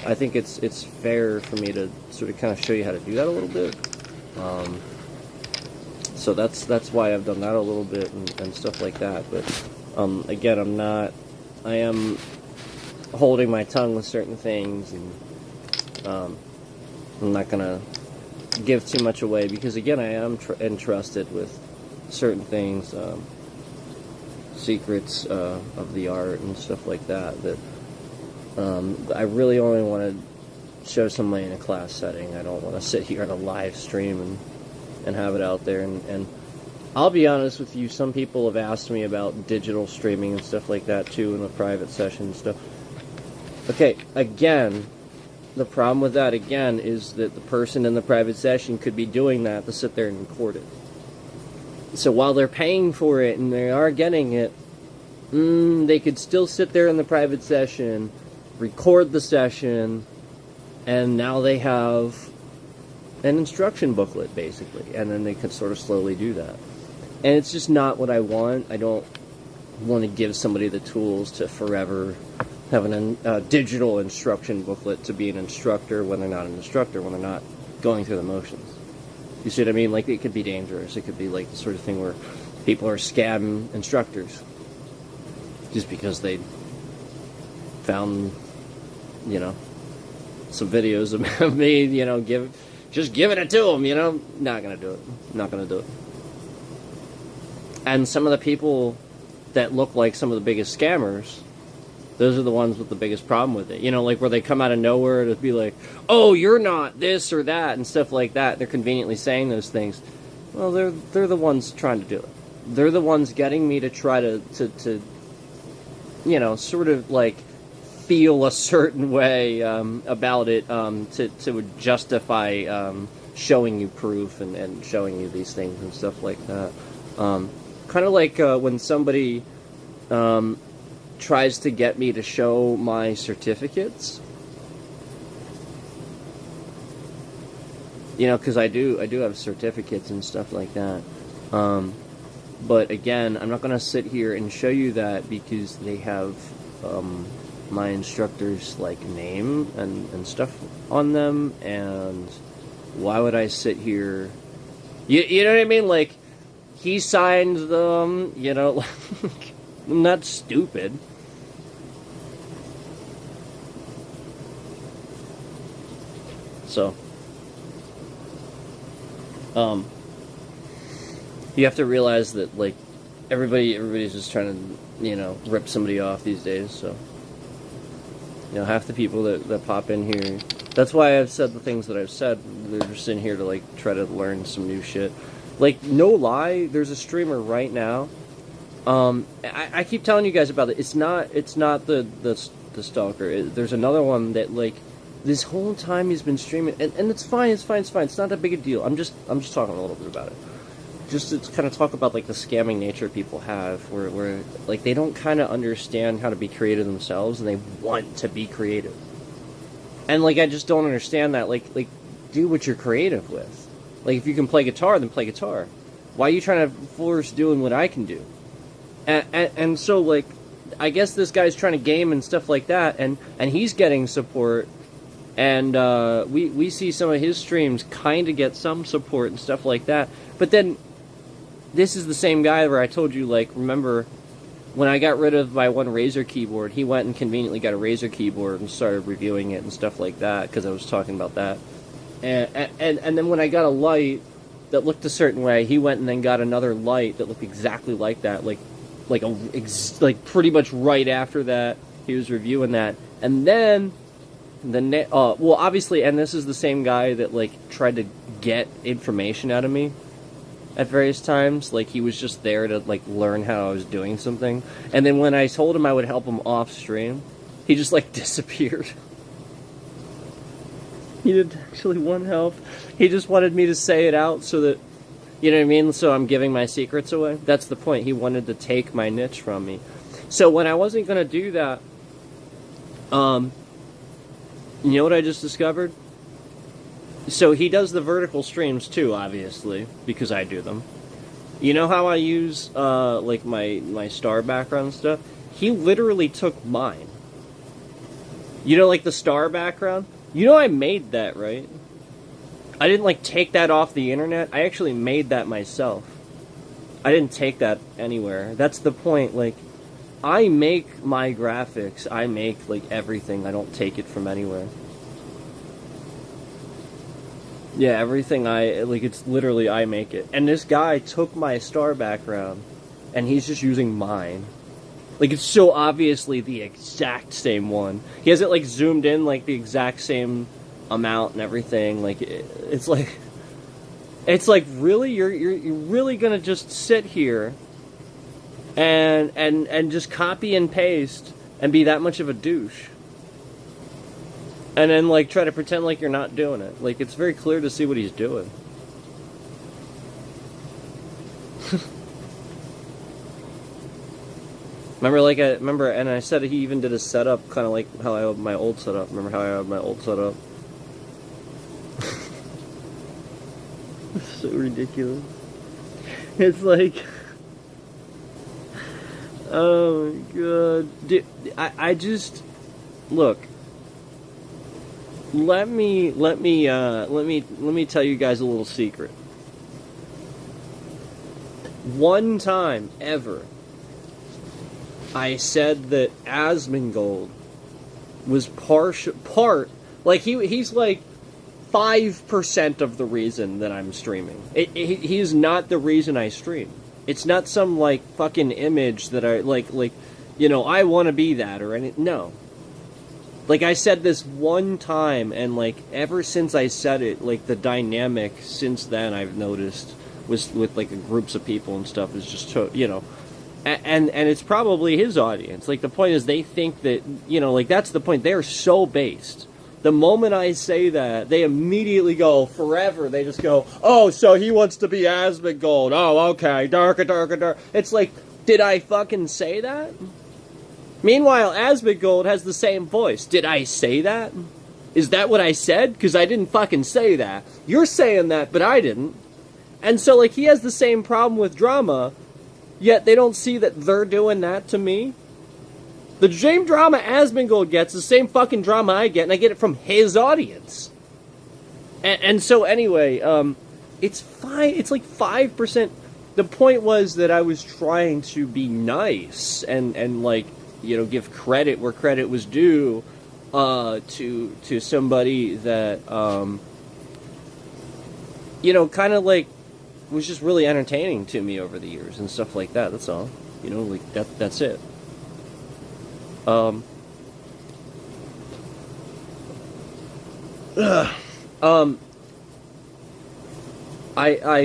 I think it's fair for me to sort of kind of show you how to do that a little bit. So that's why I've done that a little bit and stuff like that. But again, I am holding my tongue with certain things, and I'm not gonna give too much away because, again, I am entrusted with certain things, secrets of the art and stuff like that, that I really only want to show somebody in a class setting. I don't want to sit here on a live stream and have it out there. And I'll be honest with you, some people have asked me about digital streaming and stuff like that too in a private session and stuff. Okay, again, the problem with that, again, is that the person in the private session could be doing that to sit there and record it. So while they're paying for it and they are getting it, they could still sit there in the private session, record the session, and now they have an instruction booklet, basically. And then they could sort of slowly do that. And it's just not what I want. I don't want to give somebody the tools to forever have a digital instruction booklet to be an instructor when they're not an instructor, when they're not going through the motions. You see what I mean? Like, it could be dangerous. It could be like the sort of thing where people are scam instructors just because they found, you know, some videos of me, you know, just giving it to them, you know? Not gonna do it. Not gonna do it. And some of the people that look like some of the biggest scammers, those are the ones with the biggest problem with it. You know, like where they come out of nowhere to be like, oh, you're not this or that and stuff like that. They're conveniently saying those things. Well, they're the ones trying to do it. They're the ones getting me to try to you know, sort of like feel a certain way about it to justify showing you proof and showing you these things and stuff like that. Kind of like when somebody tries to get me to show my certificates, you know, because I do have certificates and stuff like that. But again, I'm not going to sit here and show you that because they have my instructor's like name and stuff on them, and why would I sit here? You know what I mean? Like, he signed them, you know. I'm not stupid. So, you have to realize that, like, everybody's just trying to, you know, rip somebody off these days. So, you know, half the people that pop in here, that's why I've said the things that I've said. They're just in here to, like, try to learn some new shit. Like, no lie, there's a streamer right now. I keep telling you guys about it. It's not the stalker. There's another one that, like, this whole time he's been streaming, and it's fine. It's not that big a deal. I'm just talking a little bit about it. Just to kind of talk about, like, the scamming nature people have, where like, they don't kind of understand how to be creative themselves, and they want to be creative. And, like, I just don't understand that. Like, do what you're creative with. Like, if you can play guitar, then play guitar. Why are you trying to force doing what I can do? And so, like, I guess this guy's trying to game and stuff like that, and he's getting support, and we see some of his streams kind of get some support and stuff like that. But then, this is the same guy where I told you, like, remember, when I got rid of my one Razer keyboard, he went and conveniently got a Razer keyboard and started reviewing it and stuff like that, because I was talking about that. And then when I got a light that looked a certain way, he went and then got another light that looked exactly like that, like pretty much right after that, he was reviewing that. And then well, obviously, and this is the same guy that, like, tried to get information out of me at various times. Like, he was just there to, like, learn how I was doing something. And then when I told him I would help him off stream, he just, like, disappeared. He didn't actually want help. He just wanted me to say it out so that, you know what I mean? So I'm giving my secrets away. That's the point. He wanted to take my niche from me. So when I wasn't going to do that, you know what I just discovered? So he does the vertical streams too, obviously, because I do them. You know how I use, like, my star background stuff? He literally took mine. You know, like, the star background? You know I made that, right? I didn't, like, take that off the internet. I actually made that myself. I didn't take that anywhere. That's the point. Like, I make my graphics. I make, like, everything. I don't take it from anywhere. Yeah, everything it's literally I make it. And this guy took my star background, and he's just using mine. Like, it's so obviously the exact same one. He has it, like, zoomed in, like, the exact same amount and everything. Like, it's like, really, you're really gonna just sit here and just copy and paste and be that much of a douche? and then like try to pretend like you're not doing it. Like it's very clear to see what he's doing. Remember, and I said he even did a setup kind of like how I had my old setup. Remember how I had my old setup? So ridiculous. It's like, oh my god, dude, I just look. Let me tell you guys a little secret. One time ever, I said that Asmongold was like he's like 5% of the reason that I'm streaming. He's not the reason I stream. It's not some like fucking image that I like you know, I want to be that or any. No. Like I said this one time, and like ever since I said it, like the dynamic since then I've noticed with like groups of people and stuff is just, you know. And it's probably his audience. Like, the point is they think that, you know, like, that's the point. They are so based. The moment I say that, they immediately go, forever, they just go, oh, so he wants to be Asmongold. Oh, okay, darker. It's like, did I fucking say that? Meanwhile, Asmongold has the same voice. Did I say that? Is that what I said? Because I didn't fucking say that. You're saying that, but I didn't. And so, like, he has the same problem with drama, yet they don't see that they're doing that to me. The same drama Asmongold gets, the same fucking drama I get, and I get it from his audience. And so anyway, it's like 5%. The point was that I was trying to be nice and like, you know, give credit where credit was due to somebody that you know, kind of like was just really entertaining to me over the years and stuff like that. That's all. You know, like that's it. I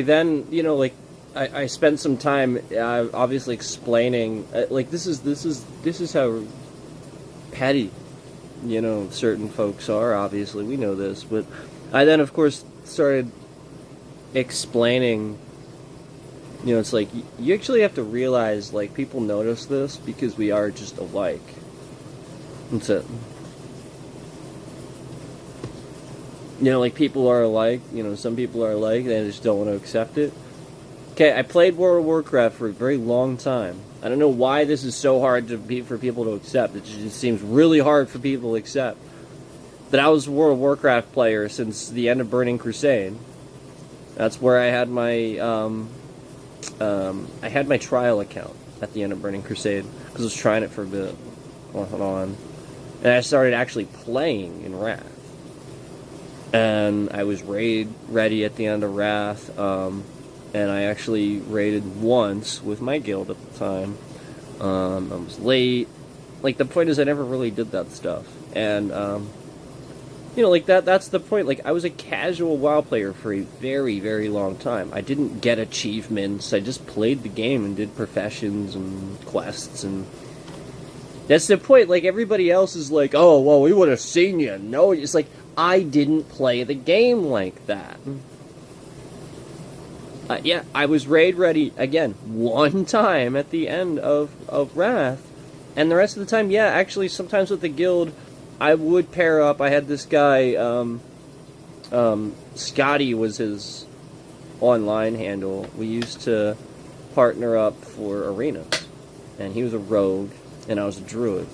then, you know, like I spent some time obviously explaining like this is how petty, you know, certain folks are. Obviously we know this, but I then of course started explaining, you know, it's like you actually have to realize like people notice this because we are just alike. That's it. You know, like people are alike, you know, some people are alike, they just don't want to accept it. Okay, I played World of Warcraft for a very long time. I don't know why this is so hard for people to accept. It just seems really hard for people to accept. But I was a World of Warcraft player since the end of Burning Crusade. That's where I had my trial account at the end of Burning Crusade because I was trying it for a bit, off and on, and I started actually playing in Wrath, and I was raid ready at the end of Wrath, and I actually raided once with my guild at the time. I was late. Like the point is, I never really did that stuff, and you know, like that's the point. Like, I was a casual WoW player for a very, very long time. I didn't get achievements. I just played the game and did professions and quests, and that's the point. Like, everybody else is like, oh, well, we would have seen you. No, it's like, I didn't play the game like that. Yeah, I was raid ready, again, one time at the end of Wrath, and the rest of the time, yeah, actually, sometimes with the guild, I would pair up. I had this guy, Scotty was his online handle. We used to partner up for arenas. And he was a rogue, and I was a druid.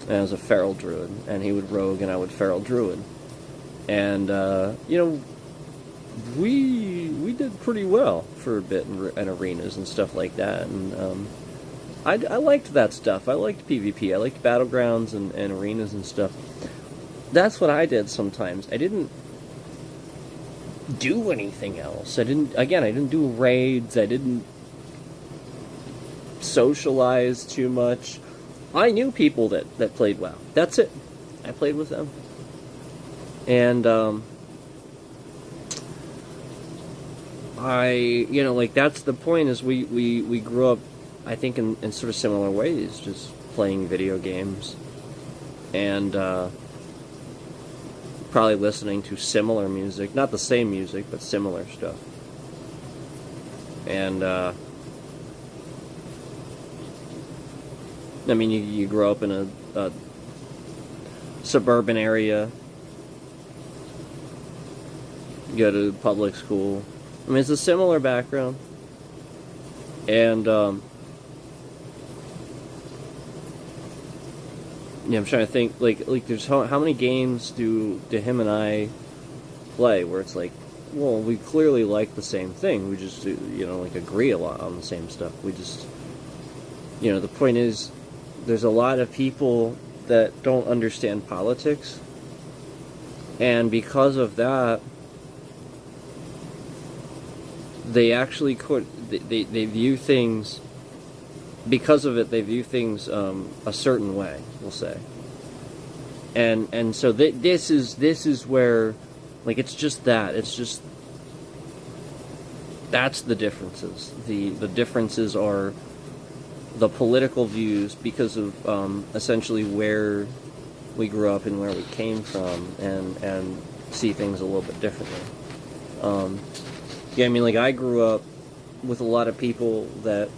And I was a feral druid. And he would rogue, and I would feral druid. And, you know, we did pretty well for a bit in arenas and stuff like that. And, I liked that stuff. I liked PvP. I liked battlegrounds and arenas and stuff. That's what I did sometimes. I didn't do anything else. I didn't do raids. I didn't socialize too much. I knew people that played WoW. That's it. I played with them. And, you know, like, that's the point, is we grew up, I think, in sort of similar ways, just playing video games. And, probably listening to similar music, not the same music, but similar stuff. And I mean, you grow up in a suburban area, you go to public school. I mean, it's a similar background. And yeah, I'm trying to think. Like there's how many games do him and I play where it's like, well, we clearly like the same thing. We just like agree a lot on the same stuff. We just, the point is, there's a lot of people that don't understand politics, and because of that, they actually they view things. Because of it, they view things a certain way, we'll say. And so this is where, like, it's just that. It's just, that's the differences. The differences are the political views because of essentially where we grew up and where we came from, and see things a little bit differently. Yeah, I mean, like, I grew up with a lot of people that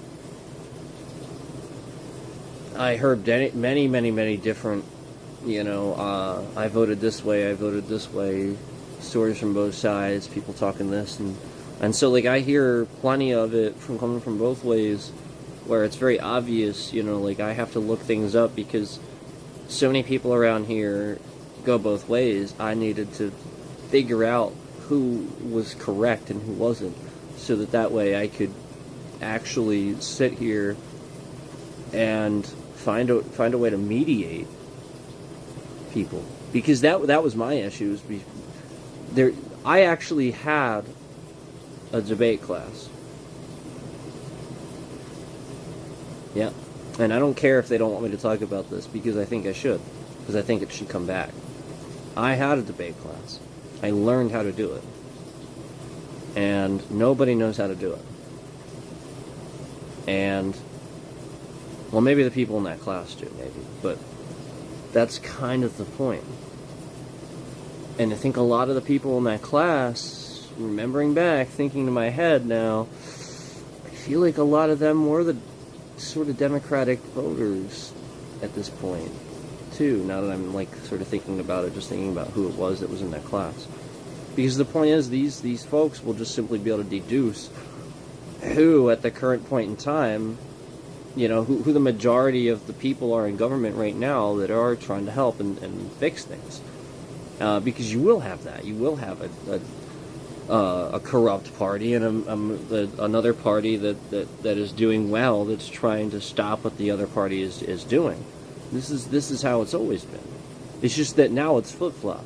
I heard many different, I voted this way, stories from both sides, people talking this, and so, like, I hear plenty of it coming from both ways, where it's very obvious, like, I have to look things up because so many people around here go both ways. I needed to figure out who was correct and who wasn't, so that way I could actually sit here and find a way to mediate people, because that was my issue. I actually had a debate class. Yeah, and I don't care if they don't want me to talk about this, because I think I should, because I think it should come back. I had a debate class. I learned how to do it, and nobody knows how to do it. And well, maybe the people in that class do, maybe, but that's kind of the point. And I think a lot of the people in that class, remembering back, thinking to my head now, I feel like a lot of them were the sort of Democratic voters at this point, too, now that I'm, like, sort of thinking about it, just thinking about who it was that was in that class. Because the point is, these folks will just simply be able to deduce who, at the current point in time, who the majority of the people are in government right now that are trying to help and fix things. Because you will have that. You will have a corrupt party and another party that is doing well, that's trying to stop what the other party is doing. This is how it's always been. It's just that now it's flip-flop.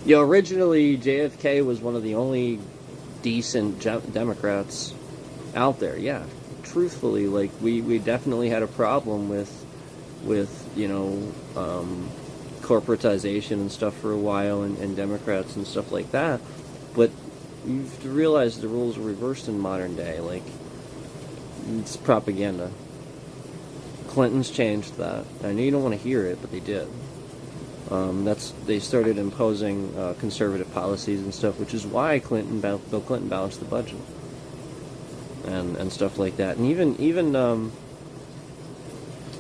Originally, JFK was one of the only decent Democrats out there, yeah. Truthfully, like, we definitely had a problem with corporatization and stuff for a while, and Democrats and stuff like that. But you have to realize the roles are reversed in modern day. Like, it's propaganda. Clinton's changed that. I know you don't want to hear it, but they did. They started imposing conservative policies and stuff, which is why Bill Clinton balanced the budget. And stuff like that, and even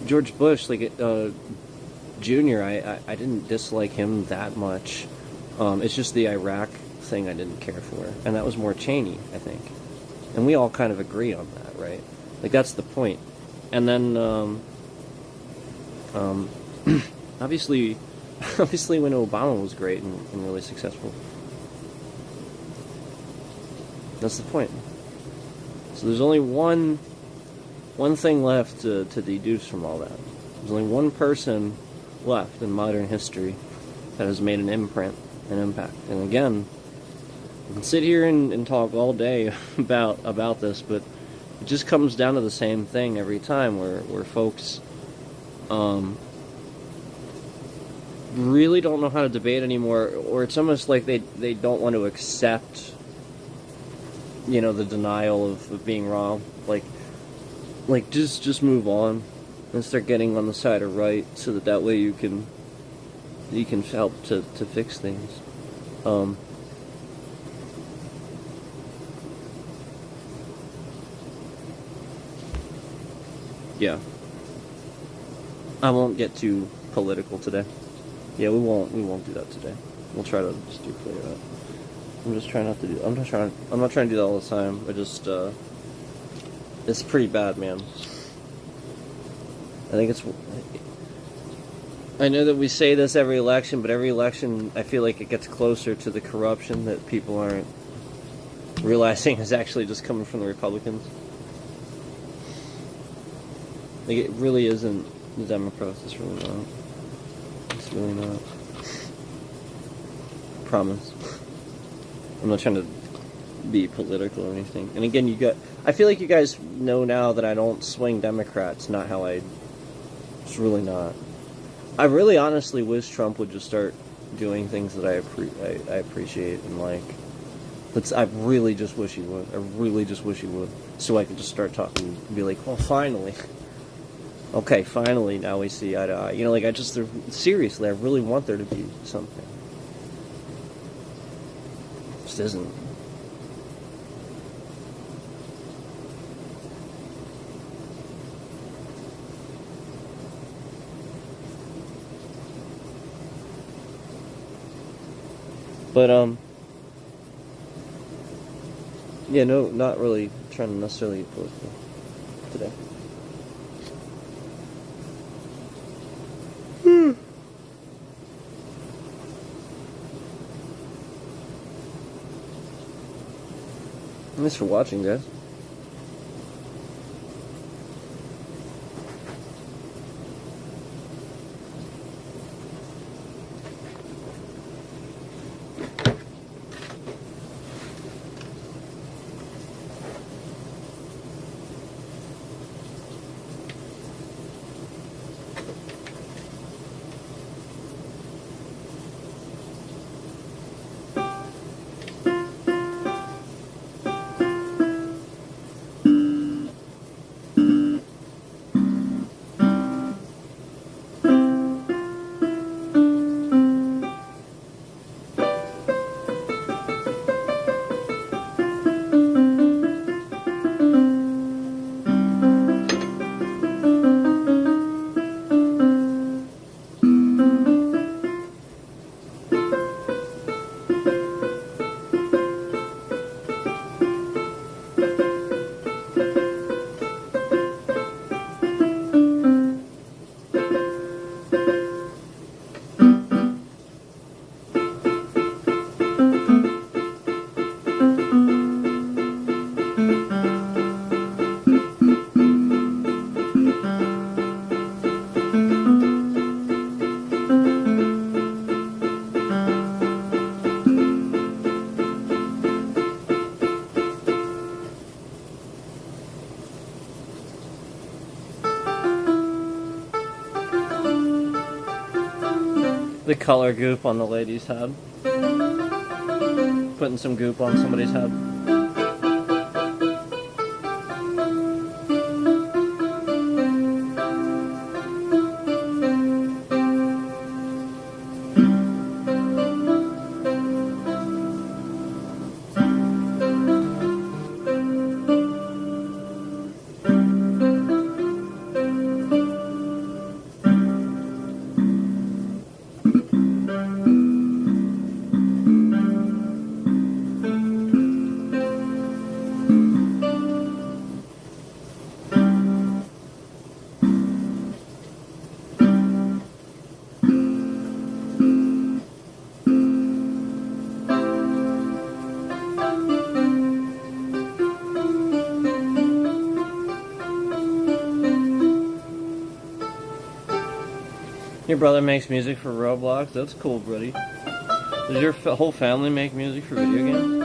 George Bush, like Jr. I didn't dislike him that much. It's just the Iraq thing I didn't care for, and that was more Cheney, I think. And we all kind of agree on that, right? Like, that's the point. And then obviously when Obama was great and really successful. That's the point. So there's only one thing left to deduce from all that. There's only one person left in modern history that has made an imprint, an impact. And again, we can sit here and talk all day about this, but it just comes down to the same thing every time, where folks really don't know how to debate anymore, or it's almost like they don't want to accept the denial of being wrong. Like just move on and start getting on the side of right, so that way you can you can help to fix things. Yeah. I won't get too political today. Yeah, we won't do that today. We'll try to just do clear that. I'm just trying not to do. I'm not trying to do that all the time. I just it's pretty bad, man. I think it's. I know that we say this every election, but every election, I feel like it gets closer to the corruption that people aren't realizing is actually just coming from the Republicans. Like, it really isn't the Democrats. It's really not. It's really not. Promise. I'm not trying to be political or anything. And again, I feel like you guys know now that I don't swing Democrats. Not how I. It's really not. I really honestly wish Trump would just start doing things that I appreciate and like. I really just wish he would. I really just wish he would. So I could just start talking and be like, well, finally. Okay, finally, now we see eye to eye. You know, like, seriously, I really want there to be something. Just isn't. But, yeah, no, not really trying to necessarily be political today. Thanks for watching, guys. The color goop on the lady's head. Putting some goop on somebody's head. Your brother makes music for Roblox? That's cool, buddy. Does your whole family make music for video games?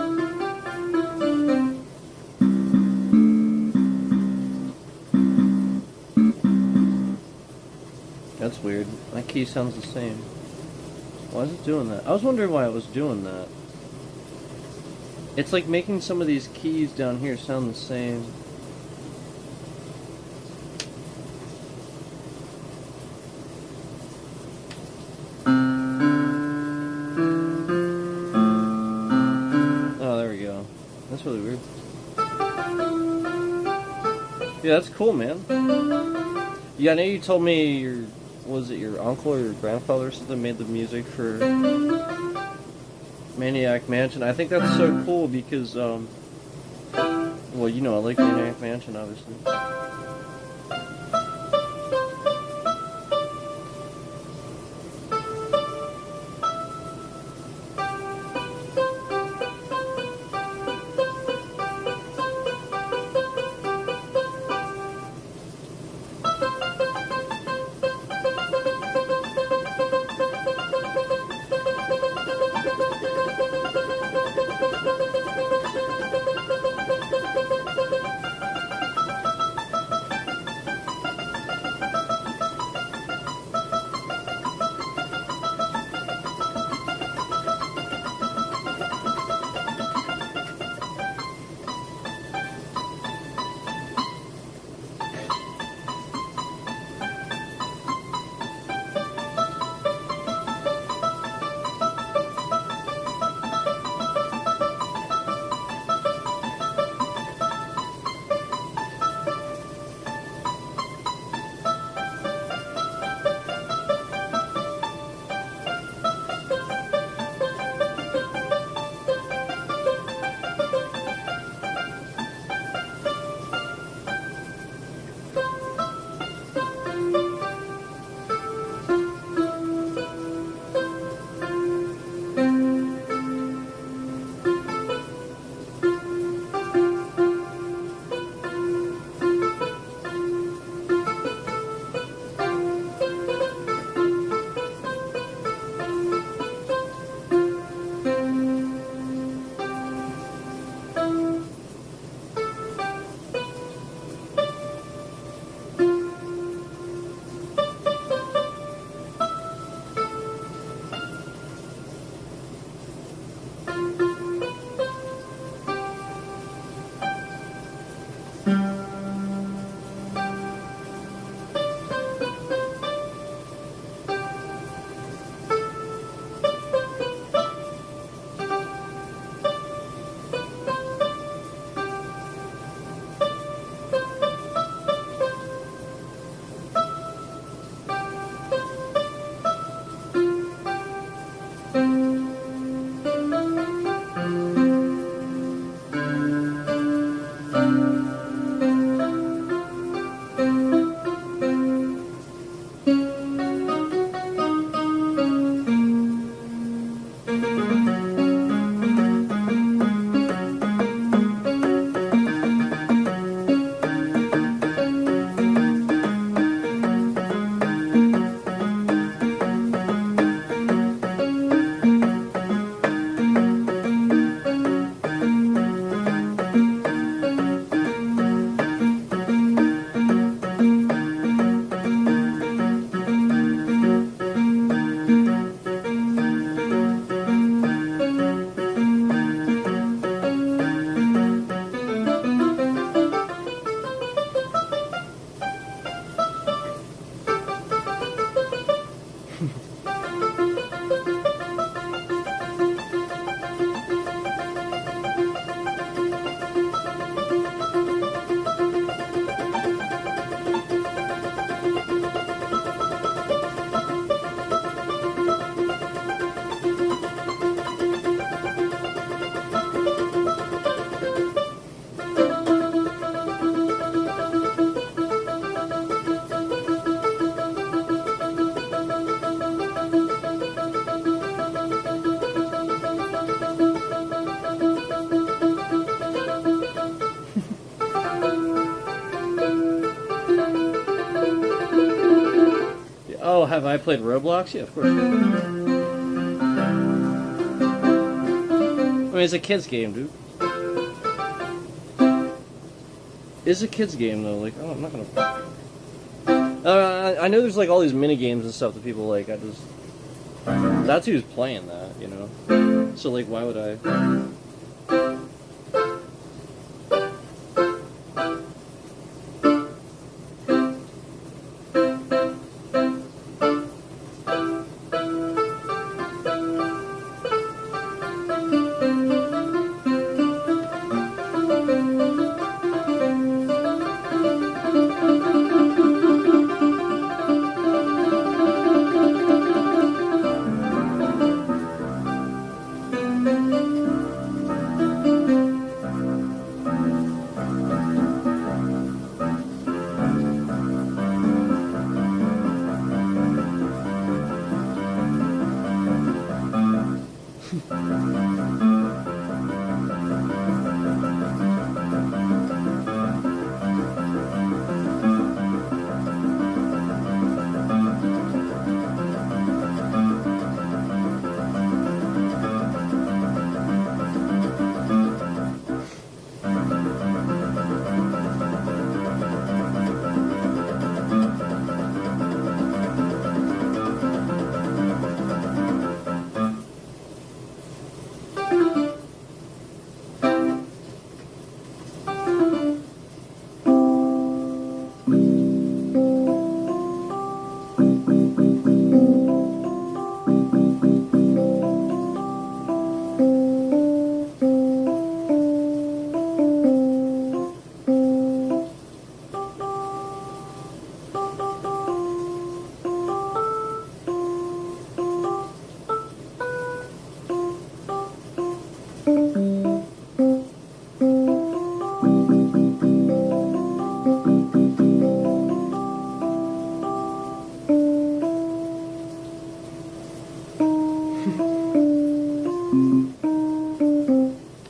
That's weird. My key sounds the same. Why is it doing that? I was wondering why it was doing that. It's like making some of these keys down here sound the same. That's really weird. Yeah, that's cool, man. Yeah, I know you told me was it your uncle or your grandfather or something made the music for Maniac Mansion. I think that's so cool because, well, you know, I like Maniac Mansion, obviously. Oh, have I played Roblox? Yeah, of course. I mean, it's a kid's game, dude. It's a kid's game, though. Like, oh, I'm not gonna... I know there's, like, all these mini-games and stuff that people like. I just... That's who's playing that, you know? So, like, why would I...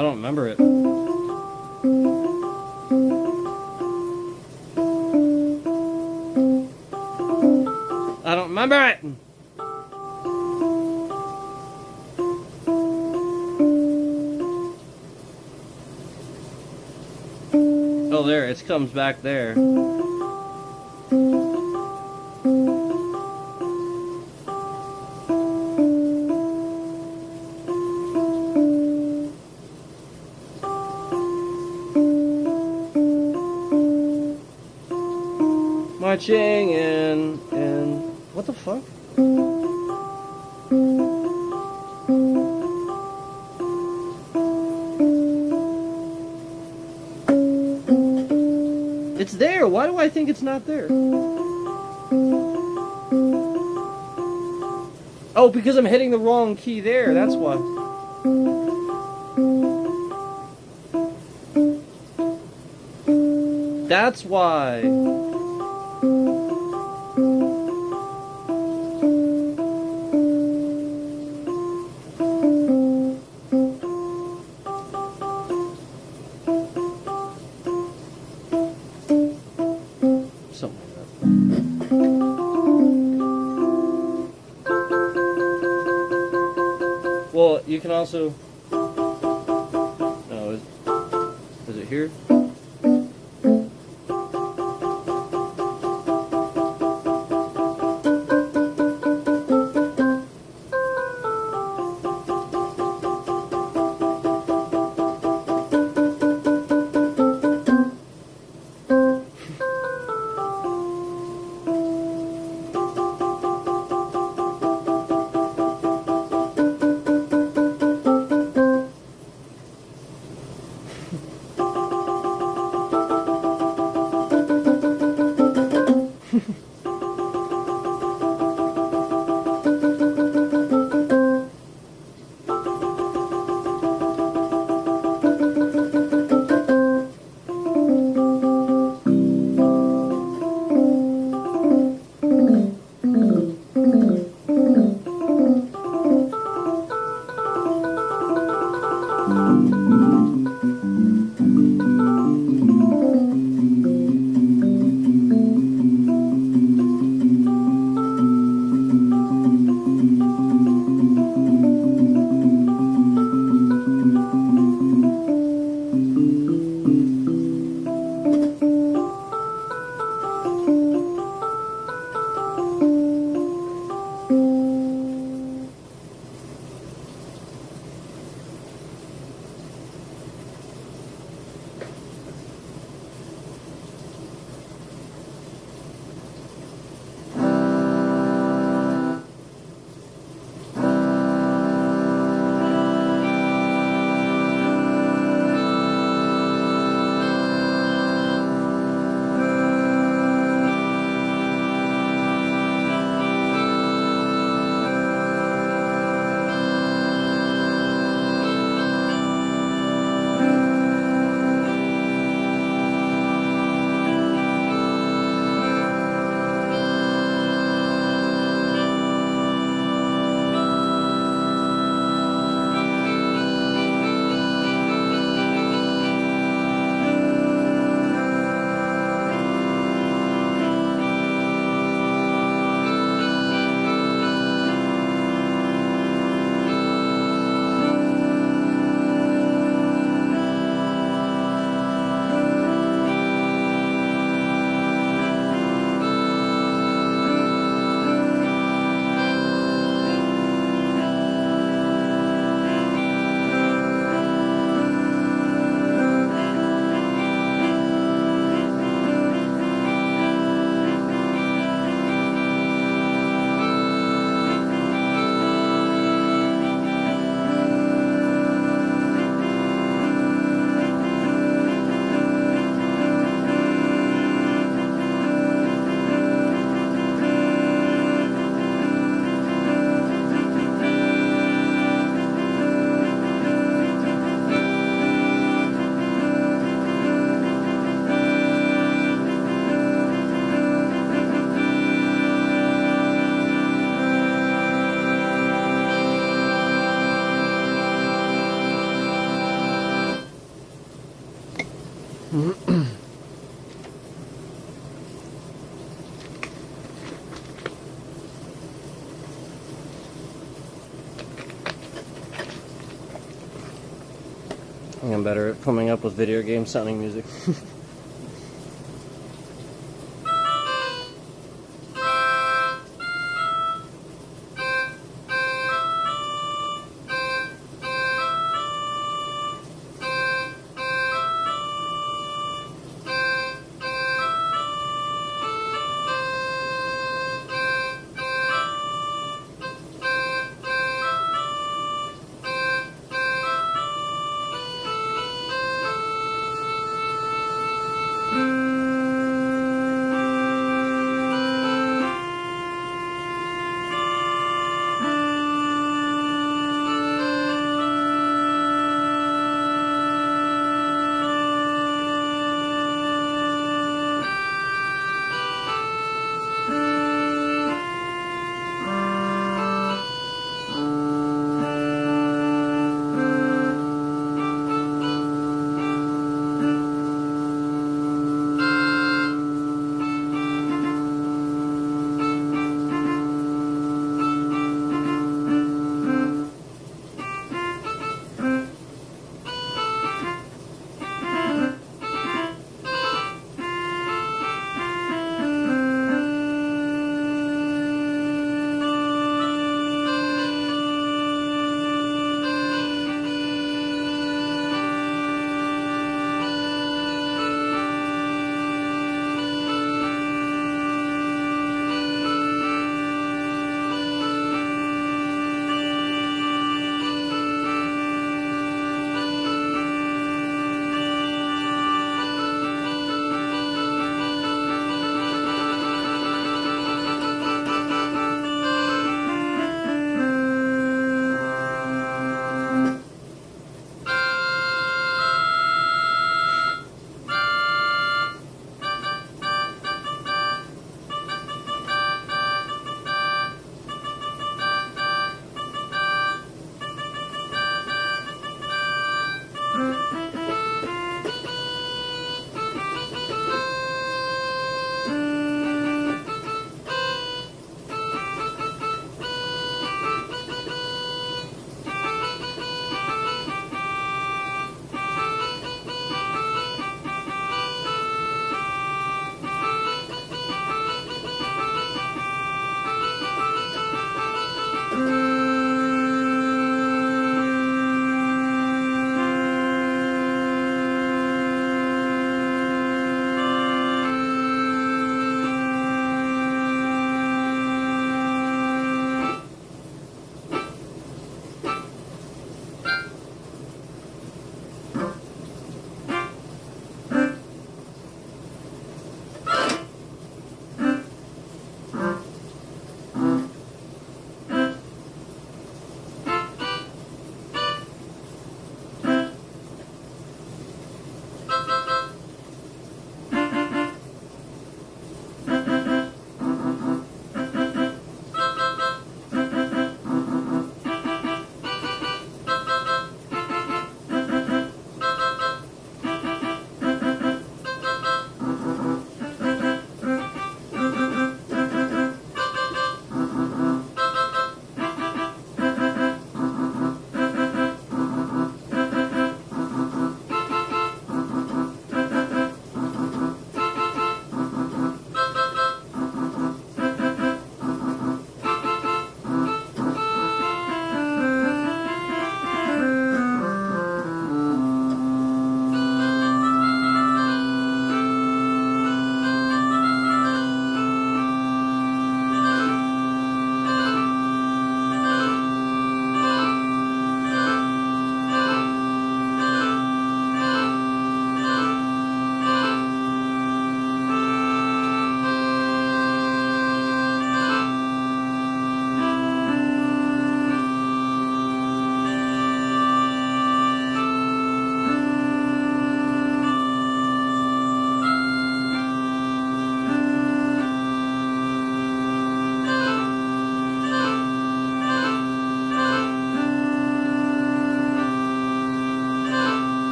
I don't remember it. I don't remember it! Oh, there, it comes back there. Marching in what the fuck? It's there. Why do I think it's not there? Oh, because I'm hitting the wrong key there. That's why. That's why. Something like that. Well, you can also. No, is it here? I'm better at coming up with video game sounding music.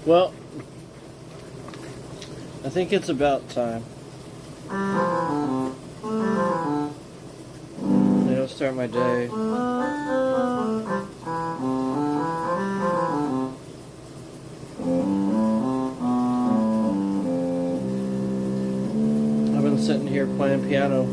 Well, I think it's about time. Start my day. I've been sitting here playing piano.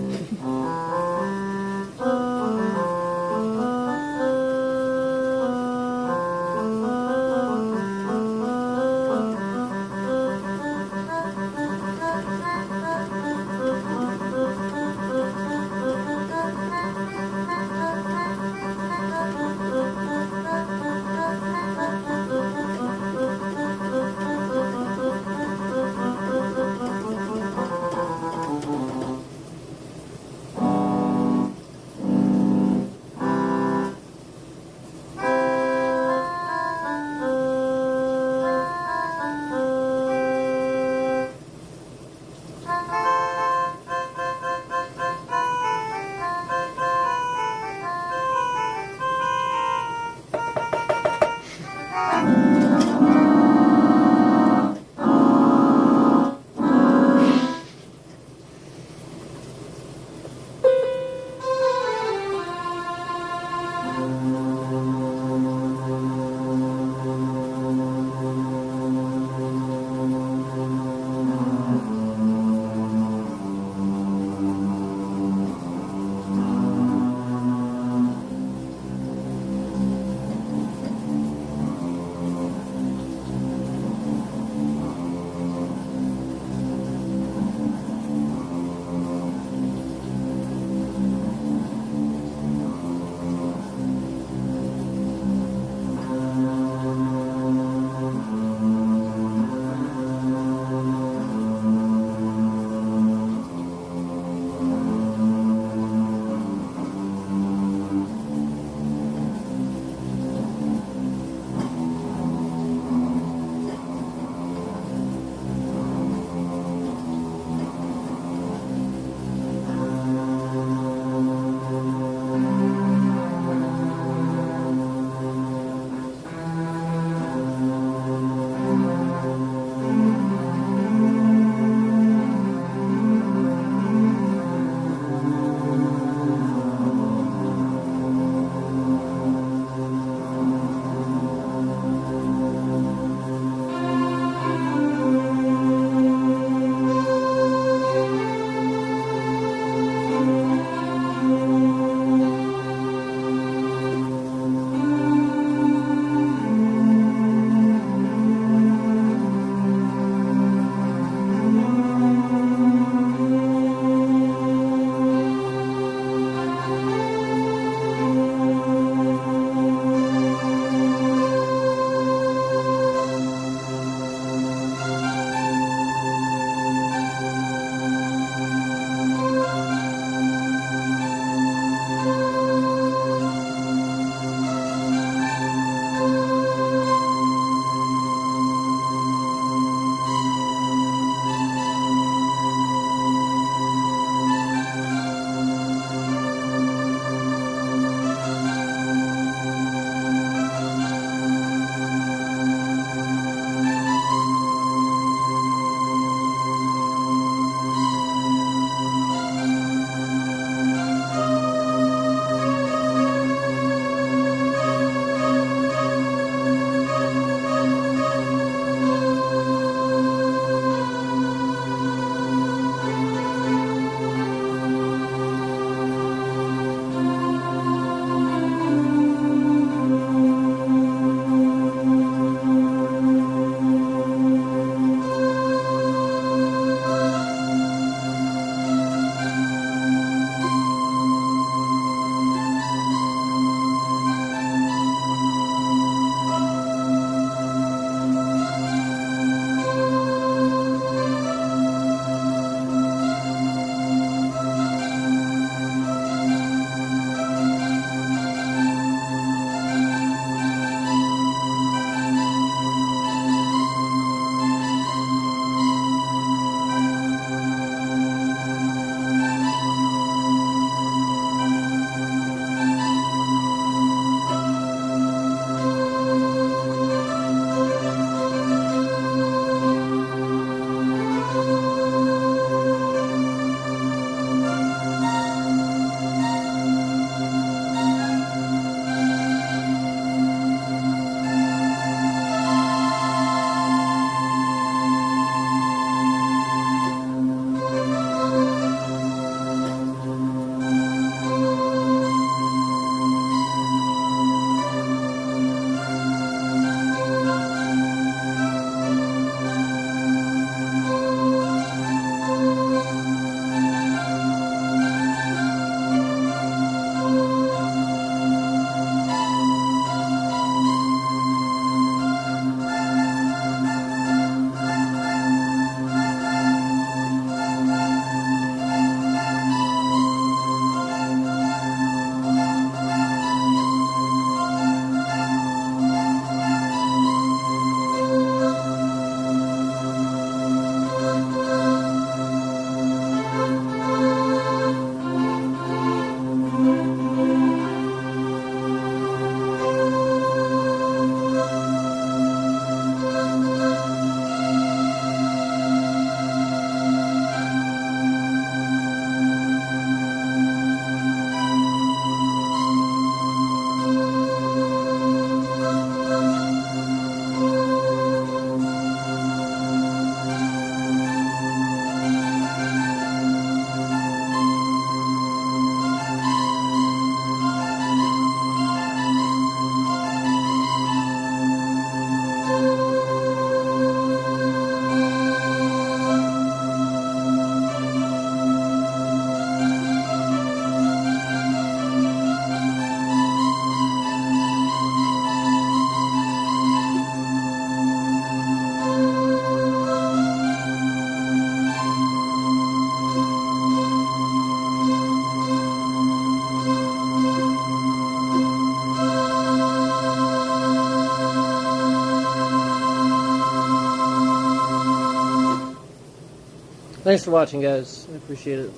Thanks for watching, guys. I appreciate it.